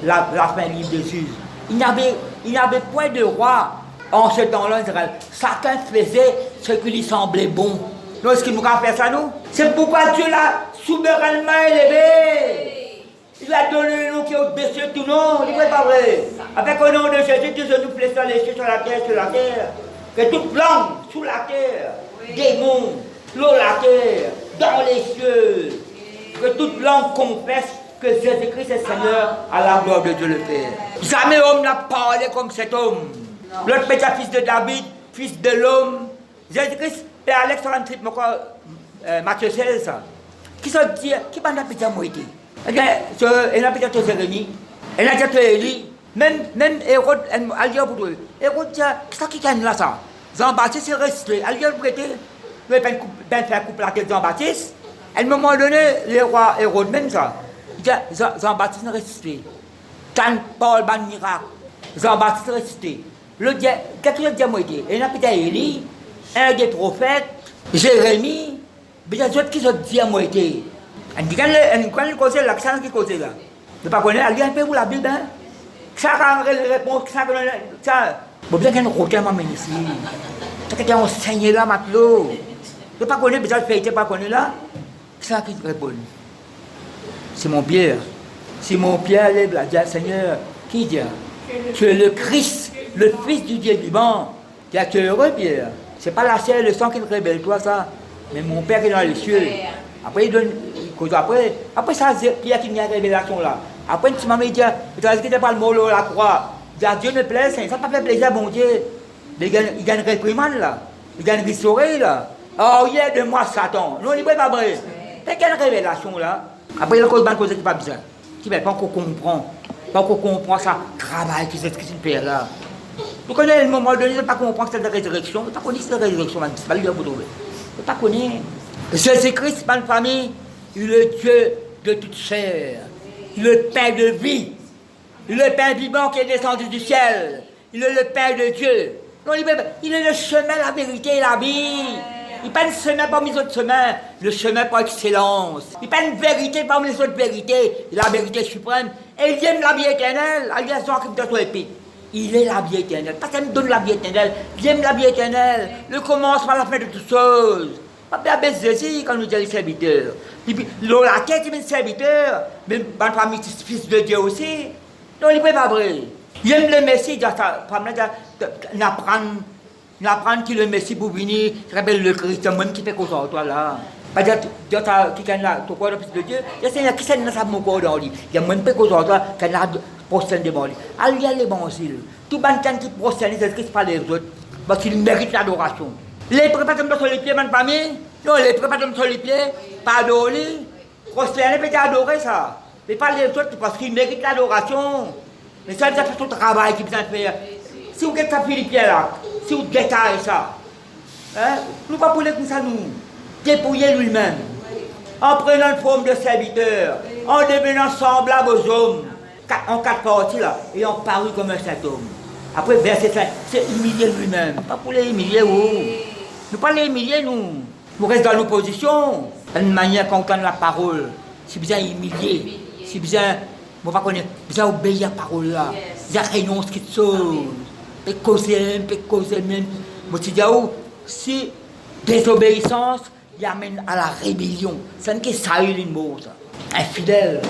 La fin du livre des Juges. Il n'y avait point de roi en ce temps-là en Israël. Chacun faisait ce qui lui semblait bon. Nous, est-ce qu'il nous a fait ça, nous? C'est pourquoi Dieu l'a souverainement élevé. Il a donné le nom qui est au-dessus de tout nom. Il n'est pas vrai. Avec le nom de Jésus, Dieu nous plaît sur les cieux, sur la terre, sur la terre. Que toute langue, sous la terre, démon, l'eau, la terre, dans les cieux. Que toute langue confesse que Jésus-Christ est Seigneur à la gloire de Dieu le Père. Jamais homme n'a parlé comme cet homme. L'autre petit fils de David, fils de l'homme. Jésus-Christ. Et Alex, Matthieu 16, qui se dit, qui m'a dit à moi, elle a dit à Jérémie, elle a dit à Élie, même Hérode, elle a dit à vous, Hérode, qu'est-ce qui gagne là ça? Jean-Baptiste est resté, elle a dit à vous, il va faire couper la tête de Jean-Baptiste. À un moment donné, le roi Hérode, même ça, Jean-Baptiste est resté. Quand Paul ban miracle, Jean-Baptiste est resté. Qu'est-ce qu'il a dit à moi? Elle a dit à Élie, un des prophètes, Jérémie, mais il y a d'autres qui se disent à moi. Elle dit quand il cause l'accent qui cause là. Ne pas connaître, elle dit un peu pour la Bible, hein. Ça quand elle répond, ça. Bon, bien qu'elle roule m'amène ici. Ça qu'elle enseigne là, matelot. Ne pas connaître, mais ça fait pas connaître là. Ça qui répond. C'est mon Pierre. Si mon Pierre lève la dit, Seigneur, qui dit? Tu es le Christ, le Fils du Dieu vivant. Tu es heureux, Pierre. C'est pas la chair et le sang qui te révèle, toi, ça. Mais mon Père qui est dans les cieux. Après, il donne. Après ça, Pierre qui vient à la révélation là. Après, tu m'as dit, tu as dit que tu pas le mot la croix. Dieu me plaît, ça ne pas fait plaisir, mon Dieu. Il gagne réprimande là. Il gagne restaurer là. Oh, il y a de moi, Satan. Non, il n'est pas vrai. Mais quelle révélation là? Après, il y a une cause qui n'est pas bizarre. Qui ne va pas encore comprendre. Pas encore comprendre ça. Travail qui s'est fait là. Vous connaissez le moment donné, je ne pas comprendre cette résurrection. Je ne pas connaître cette résurrection, c'est pas lui à vous trouver. Je ne pas connaître. Jésus-Christ, ma famille, il est Dieu de toute chair. Il est le Père de vie. Il est le Père vivant qui est descendu du ciel. Il est le Père de Dieu. Non, il est le chemin, la vérité et la vie. Il n'est pas un chemin parmi les autres chemins, le chemin par excellence. Il n'est pas une vérité parmi les autres vérités, la vérité suprême. Et il aime la vie éternelle, alias en cryptation épique. Il est la vie éternelle. Parce qu'il me donne la vie éternelle. Il aime la vie éternelle. Le commencement à la fin de toutes choses. Pas bien Jésus quand nous disons les serviteurs. Et puis, la tête, il est serviteur. Mais ma famille, c'est fils de Dieu aussi. Non, il n'est pas vrai. Il aime le Messie, n'apprendre qu'il est le Messie pour venir, il rappelle le Christ, même qui fait cause à toi là. Pas dire, qui gagne là, ton corps, le fils de Dieu, il y a qui s'en a mon corps dans lui. Il y a même pas cause à toi, qui a prosterne devant lui. Il y a l'évangile. Tout le monde qui prosterne, c'est Christ par les autres, parce qu'il mérite l'adoration. Les préparateurs sur les pieds, ma famille, non, les préparateurs sur les pieds, pardonner, prosterner, peut adorer ça. Mais pas les autres, parce qu'ils méritent l'adoration. Mais ça, c'est tout le travail qu'ils besoin de faire. Si vous êtes à Philippe là, si vous détaillez ça, hein, nous ne pas pour comme ça, nous. Dépouiller lui-même, en prenant une forme de serviteur, en devenant semblable aux hommes, en quatre parties là, et en paru comme un saint homme. Après, verset 5, c'est humilier lui-même. Pas pour les humilier, nous pas les humilier, nous. Nous restons dans nos positions. D'une manière qu'on entend la parole. Si besoin humilier, si besoin, on va connaître, besoin obéir à la parole là. Besoin renoncer quelque chose. Peut causer même. Moi, je dis, si désobéissance, il amène à la rébellion. C'est une question ça, une mot, ça. Infidèle.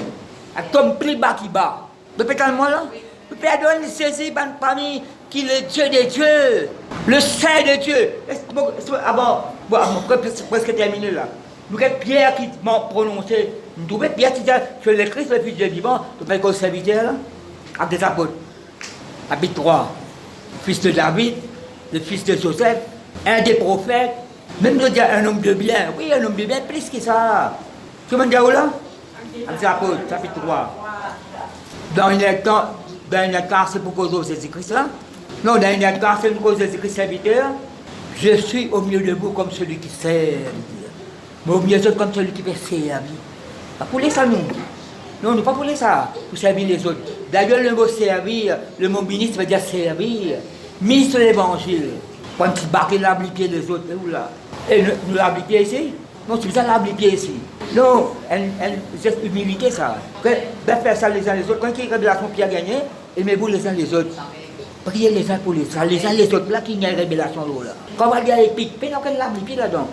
Comme plus bas qui bat. Le pétale moi là. Le Père donne saisi parmi qui est le Dieu des dieux. Le Saint de Dieu. Ah bon, presque terminé là. Nous avons Pierre qui m'a prononcé. Nous trouvons Pierre qui dit que le Christ, le Fils de Dieu vivant, nous avons comme serviteur là. Avec des apôtres. Chapitre 3. Fils de David, le fils de Joseph, un des prophètes. Même de dire un homme de bien. Oui, un homme de bien, plus que ça. Tu m'en dis où là? Avec des apôtres, chapitre 3. Dans une écart, c'est pour cause de Jésus-Christ là. Non, dans une écart, c'est pour cause de Jésus-Christ serviteur. Je suis au milieu de vous comme celui qui sert. Mais au milieu de vous comme celui qui fait servir. Pas pour les ça, nous. Non, nous pas pour les ça. Pour servir les autres. D'ailleurs, le mot servir, le mot ministre veut dire servir. Ministre de l'évangile. Quand tu bacs l'appliquer les autres, où là? Et nous l'appliquer ici? Non, c'est ça l'appliquer ici. Non, c'est humilité ça. Ben faire ça les uns les autres. Quand il y a une révélation qui a gagné, aimez-vous les uns les autres. Priez les uns pour les uns les autres. Là, qu'il y a une révélation là. Quand on va dire épique, mais non, qu'elle l'applique là-dedans.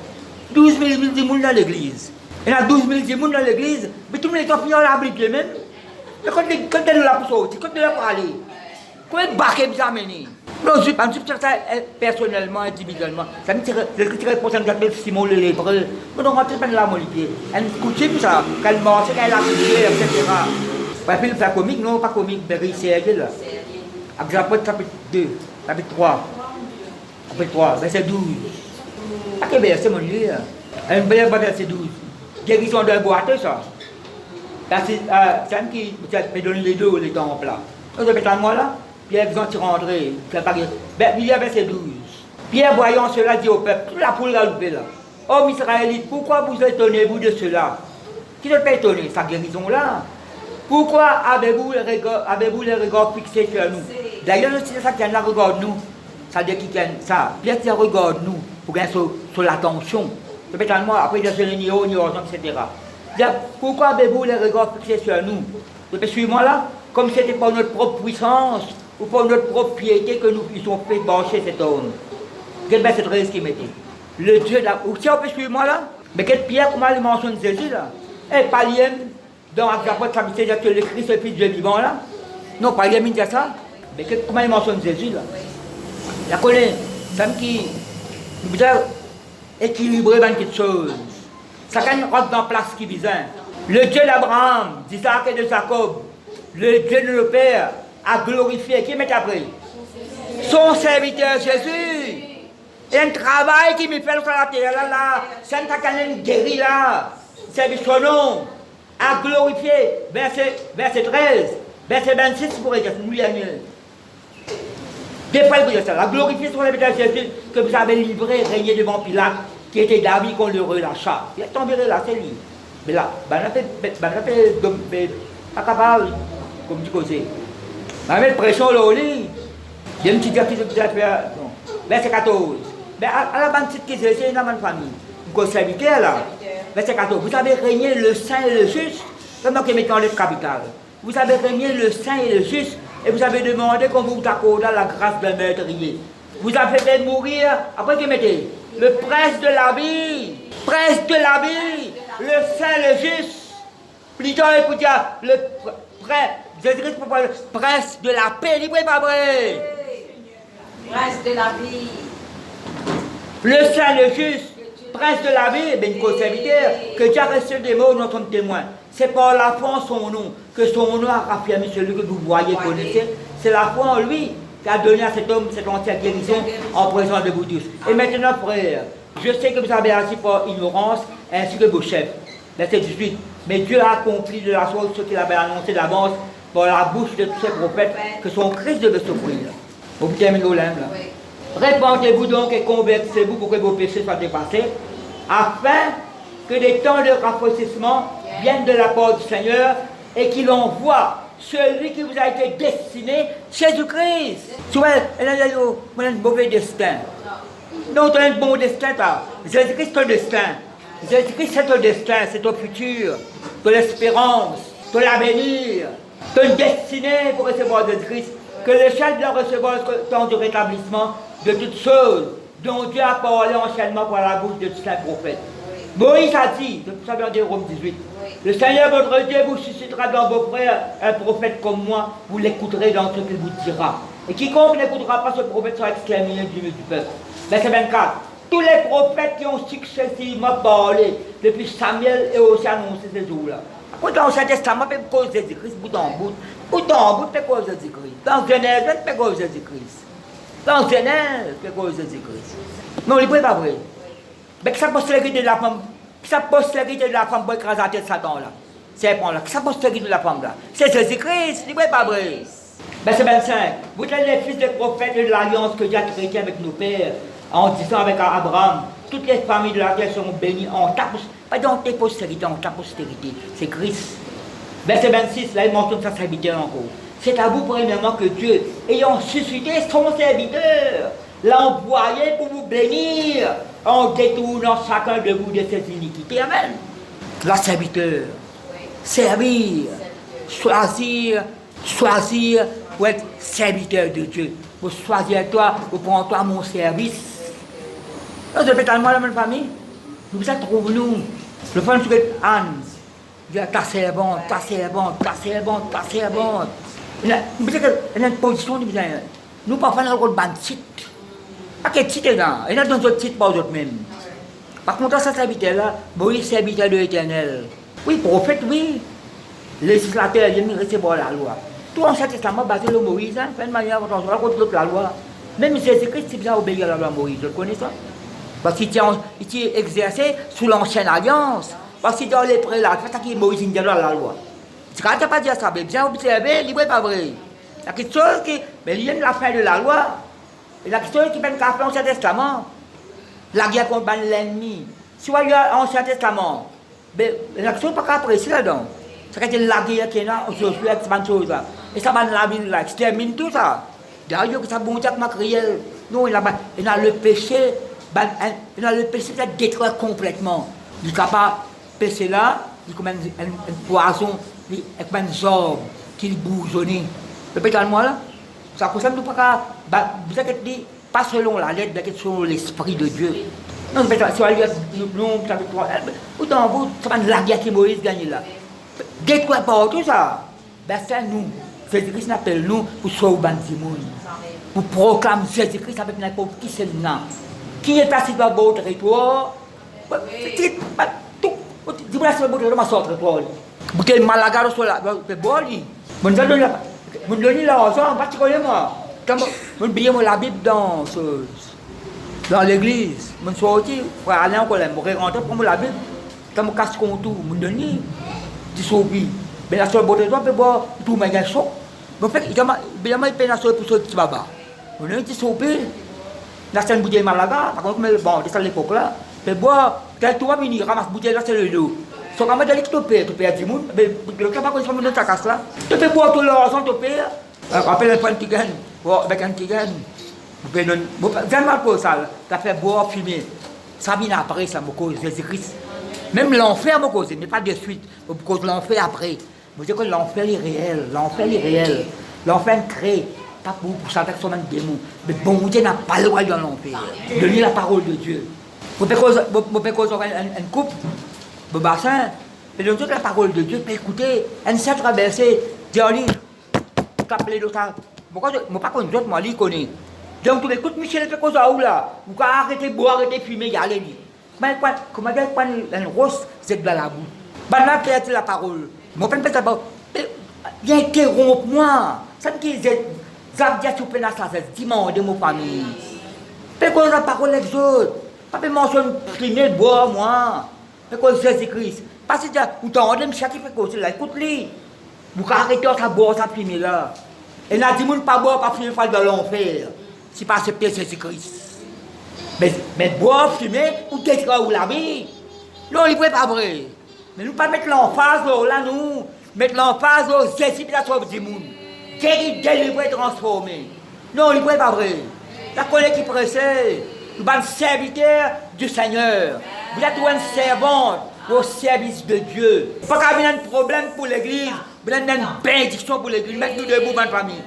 12 000 personnes dans l'église. Il y a 12 000 personnes dans l'église, mais tout le monde est en train de l'appliquer même. Mais quand tu es là pour sortir, quand tu es là pour aller, quand tu es barqué pour s'amener. Non, je ne suis pas ça personnellement, individuellement. Ça me tire responsable de Simon le lépreux. Mais non, rentrez pas dans la mollipier. Elle coutume ça, qu'elle mange, qu'elle a prié, etc. Pas puis le plat comique, non, pas comique, mais c'est là. Avec l'apôtre chapitre 2, chapitre 3. Chapitre 3, verset 12. À quel verset mon Dieu? Un bel verset 12. Guérison d'un boiteux, ça. C'est un qui me donne les deux, les temples là. Vous avez moi là? Pierre, ils ont rentré. Il y a verset 12. Pierre, voyant cela, dit au peuple, toute la poule a loupé là. Hommes israélites, pourquoi vous étonnez-vous de cela? Qui ne peut étonner sa guérison là? Pourquoi avez-vous les regards fixés sur nous? D'ailleurs, c'est ça qui a regarde nous. Ça veut dire qu'il ça. Pierre qui regarde nous pour gagner sur l'attention. Peut-être moi, après, il y a le niveau, etc. Pourquoi avez-vous les regards fixés sur nous? Suivez-moi là, comme c'était par notre propre puissance ou par notre propre piété que nous puissions fait brancher cet homme. Quelle belle cette raison qui mettait. Le Dieu là, ou si on peut suivre moi là, mais quelle pierre, comment il mentionne Jésus là? Et pas lien dans l'apôtre ça veut dire que le Christ est le Fils de Dieu vivant là? Non, pas lien, il dit ça. Mais comment il mentionne Jésus là? La connaît, ça qui nous veut équilibrer dans quelque chose. Ça rentre dans la place qui vise. Le Dieu d'Abraham, d'Isaac et de Jacob, le Dieu de nos pères, a glorifié. Qui met après? Son serviteur Jésus. Il y a un travail qui me fait sur la terre là. C'est un qui guéri là. C'est son nom. A glorifié. Verset 13. Verset 26 pour dire. Nous y a mieux. Des fois, il ça. La glorifié sur le serviteur Jésus que vous avez livré, régné devant Pilate, qui était David qu'on le relâcha. Il est tombé là, c'est lui. Mais là, pas capable, comme tu causes. Mais mettre pression là au lit. Il y a une petite gars qui se fait. Verset 14. Mais à la bande qui c'est une famille. Vous serviteur là. Verset 14. Vous avez régné le saint et le juste. Comment que mettons le capital. Vous avez régné le saint et le juste. Et vous avez demandé qu'on vous accorde la grâce d'un meurtrier. Vous avez fait mourir. Après que mettez le prince de la vie. Prince de la vie. Le saint, le juste. Plutôt, écoutez, le prince de la paix, libre et pas vrai. Prince de la vie. Le saint, le juste, prince de la vie, ben, une serviteur, que Dieu a reçu des mots, nous sommes témoins. C'est par la foi en son nom, que son nom a affirmé celui que vous voyez, connaissez. C'est la foi en lui qui a donné à cet homme cette entière guérison en présence de vous tous. Et maintenant, frères, je sais que vous avez agi par ignorance, ainsi que vos chefs. Verset 18. Mais Dieu a accompli de la sorte ce qu'il avait annoncé d'avance par la bouche de tous ses prophètes que son Christ devait s'offrir. Vous terminez au limbe là. Répandez-vous donc et convertissez-vous pour que vos péchés soient dépassés, afin que des temps de rafraîchissement viennent de la part du Seigneur et qu'il envoie celui qui vous a été destiné, Jésus-Christ. Tu vois, elle a un mauvais destin. Non, tu as un bon destin, toi. Jésus-Christ, c'est ton destin. Jésus-Christ, c'est ton destin, c'est ton futur, ton espérance, ton avenir, ton destinée pour recevoir Jésus-Christ. Que le ciel doit recevoir le temps du rétablissement de toutes choses dont Dieu a parlé anciennement par la bouche de tous les prophètes. Moïse a dit, c'est pour ça dans Rome 18, le Seigneur votre Dieu vous suscitera dans vos frères un prophète comme moi, vous l'écouterez dans ce qu'il vous dira. Et quiconque n'écoutera pas ce prophète sera exterminé du milieu du peuple. Verset 24. Tous les prophètes qui ont successivement parlé depuis Samuel et aussi annoncé ces jours-là. Quand dans l'Ancien Testament, il peut cause Jésus-Christ, bout en bout, il peut cause Jésus-Christ. Dans Genèse, il peut cause Jésus-Christ. Dans Genèse, il peut cause Jésus-Christ. Non, il n'est pas vrai. Mais que ça postérité de la femme, que ça postérité de la femme pour écraser la tête de Satan là. C'est bon là, que ça postérité de la femme là. C'est Jésus-Christ, il n'est pas vrai. Verset 25. Vous êtes les fils des prophètes de l'alliance que Dieu a traitée avec nos pères, en disant avec Abraham, toutes les familles de la terre seront bénies en ta postérité. Pas dans tes postérités, en ta postérité. C'est Christ. Verset 26, là il mentionne sa serviteur encore. C'est à vous premièrement que Dieu, ayant suscité son serviteur, l'a envoyé pour vous bénir en détournant chacun de vous de ses iniquités. Amen. La serviteur. Servir. Choisir pour être serviteur de Dieu. Pour choisir toi, pour prendre toi mon service. Nous sommes tellement la même famille. Nous ça trouve-nous. Le frère de Anne. Il dit ta servante, ta servante, ta servante, ta servante. Il a une position, nous parfois nous avons un titre. Pas quel titre là, il y a dans d'autres titres par d'autres même. Par contre, ça serviteur-là, Moïse serviteur de l'Éternel. Oui, prophète, oui. Législateur, il a recevoir la loi. Tout Ancien Testament basé sur Moïse, fait de manière attention, contre la loi. Même Jésus-Christ, c'est bien obéir à la loi Moïse, vous connaissez ça? Parce qu'il était exercé sous l'ancienne alliance. Parce que dans les prélats, c'est ça qui est Moïse, il la loi. C'est quand tu n'as pas dit ça, mais bien observé, il n'est pas vrai. Il y a quelque chose qui. Mais il y a la fin de la loi. Il y a quelque chose qui peut faire dans l'Ancien Testament. La guerre contre l'ennemi. Si vous voyez l'Ancien Testament, mais il y a quelque chose pas apprécier là-dedans. C'est que la guerre qui est là, on se fait cette chose là. Et ça va la vie là, extermine tout ça. D'ailleurs, ça bon Dieu matériel. Non, il a le péché. Il a le péché de détruire complètement. Il n'est capable de péché là, il comme un poison, il comme un zorbe qui bourgeonne. Répétez-moi là. Ça concerne nous pas pas selon la lettre, mais selon l'esprit de Dieu. Non, mais ça va ou dans vous, ça va la guerre qui Moïse gagne là. Détruire par tout ça. Ben c'est nous. Jésus-Christ appelle nous pour sauver le monde. Pour proclamer Jésus-Christ avec n'importe qui c'est le nom. Qui est passé dans votre territoire? Tout. Dis-moi si vous êtes dans votre territoire. Vous êtes malaga sur la boli. Vous donnez l'argent particulièrement. Vous oubliez la Bible dans l'église. Vous sortez pour aller en colère. Vous rentrez pour la Bible. Quand vous cassez tout, vous donnez. Vous sauvez. Mais la seule beauté, vous pouvez boire tout le monde chaud. Vous faites, il y a des personnes pour ceux qui sont là-bas. Vous donnez, vous sauvez. La scène bouteille malaga, par contre, bon, c'est à l'époque là. Mais boire, tel toi venir, ramasse bouteille là, c'est le dos. So quand même, tu peux du monde, mais le cas, quand tu ta casse là, tu peux boire tout l'argent, tu peux. Rappelle un petit gain, avec un petit gain. Vous pouvez donner. Vraiment pour ça, tu as fait boire, fumer. Ça vient après, ça me cause Jésus-Christ. Même l'enfer me cause, mais pas de suite. Me cause l'enfer après. Vous dites que l'enfer est réel. L'enfer est réel. L'enfer crée. Pas pour ça, personne un démon. Mais bon Dieu n'a pas le droit de l'enfer. Donnez la parole de Dieu. Vous pouvez causer une coupe, le bassin, et de toute la parole de Dieu, écoutez, une seule traversée, Dieu, appelez l'autre. Pourquoi je ne pas connais pas, moi, je connais. Donc, tu écoutes, Michel, fait quoi où là? Vous pouvez arrêter de boire, arrêter de fumer, y aller. Mais comment dire, quand une rose, c'est de la boue. Ben là, tu la parole. Moi, je ne sais pas, il interrompt-moi. Ça me dit, Zabdia Soupena, ça, c'est dimanche de mon famille. Mais quand la parole avec les autres, pas de mentionner fumer, boire, moi. Mais quand Jésus-Christ, parce que vous t'entendez, me chaque fait quoi, là, écoute-les. Vous pouvez arrêter de boire, ça fumer là. Et n'a dit, pas boire, pas fumer, pas de l'enfer. Si pas accepter Jésus-Christ. Mais boire, fumer, ou détruire ou la vie. Non, il n'est pas vrai. Mais nous ne pas mettre l'emphase là, nous mettre l'emphase aux inspirations du monde. Guérir, délivrer, transformer. Non, il n'est pas vrai. La collègue qui pressait, vous êtes un serviteur du Seigneur. Vous êtes une servante au service de Dieu. Pas qu'il y ait un problème pour l'église, vous avez une bénédiction pour l'église. Mettez-nous debout, bonne famille.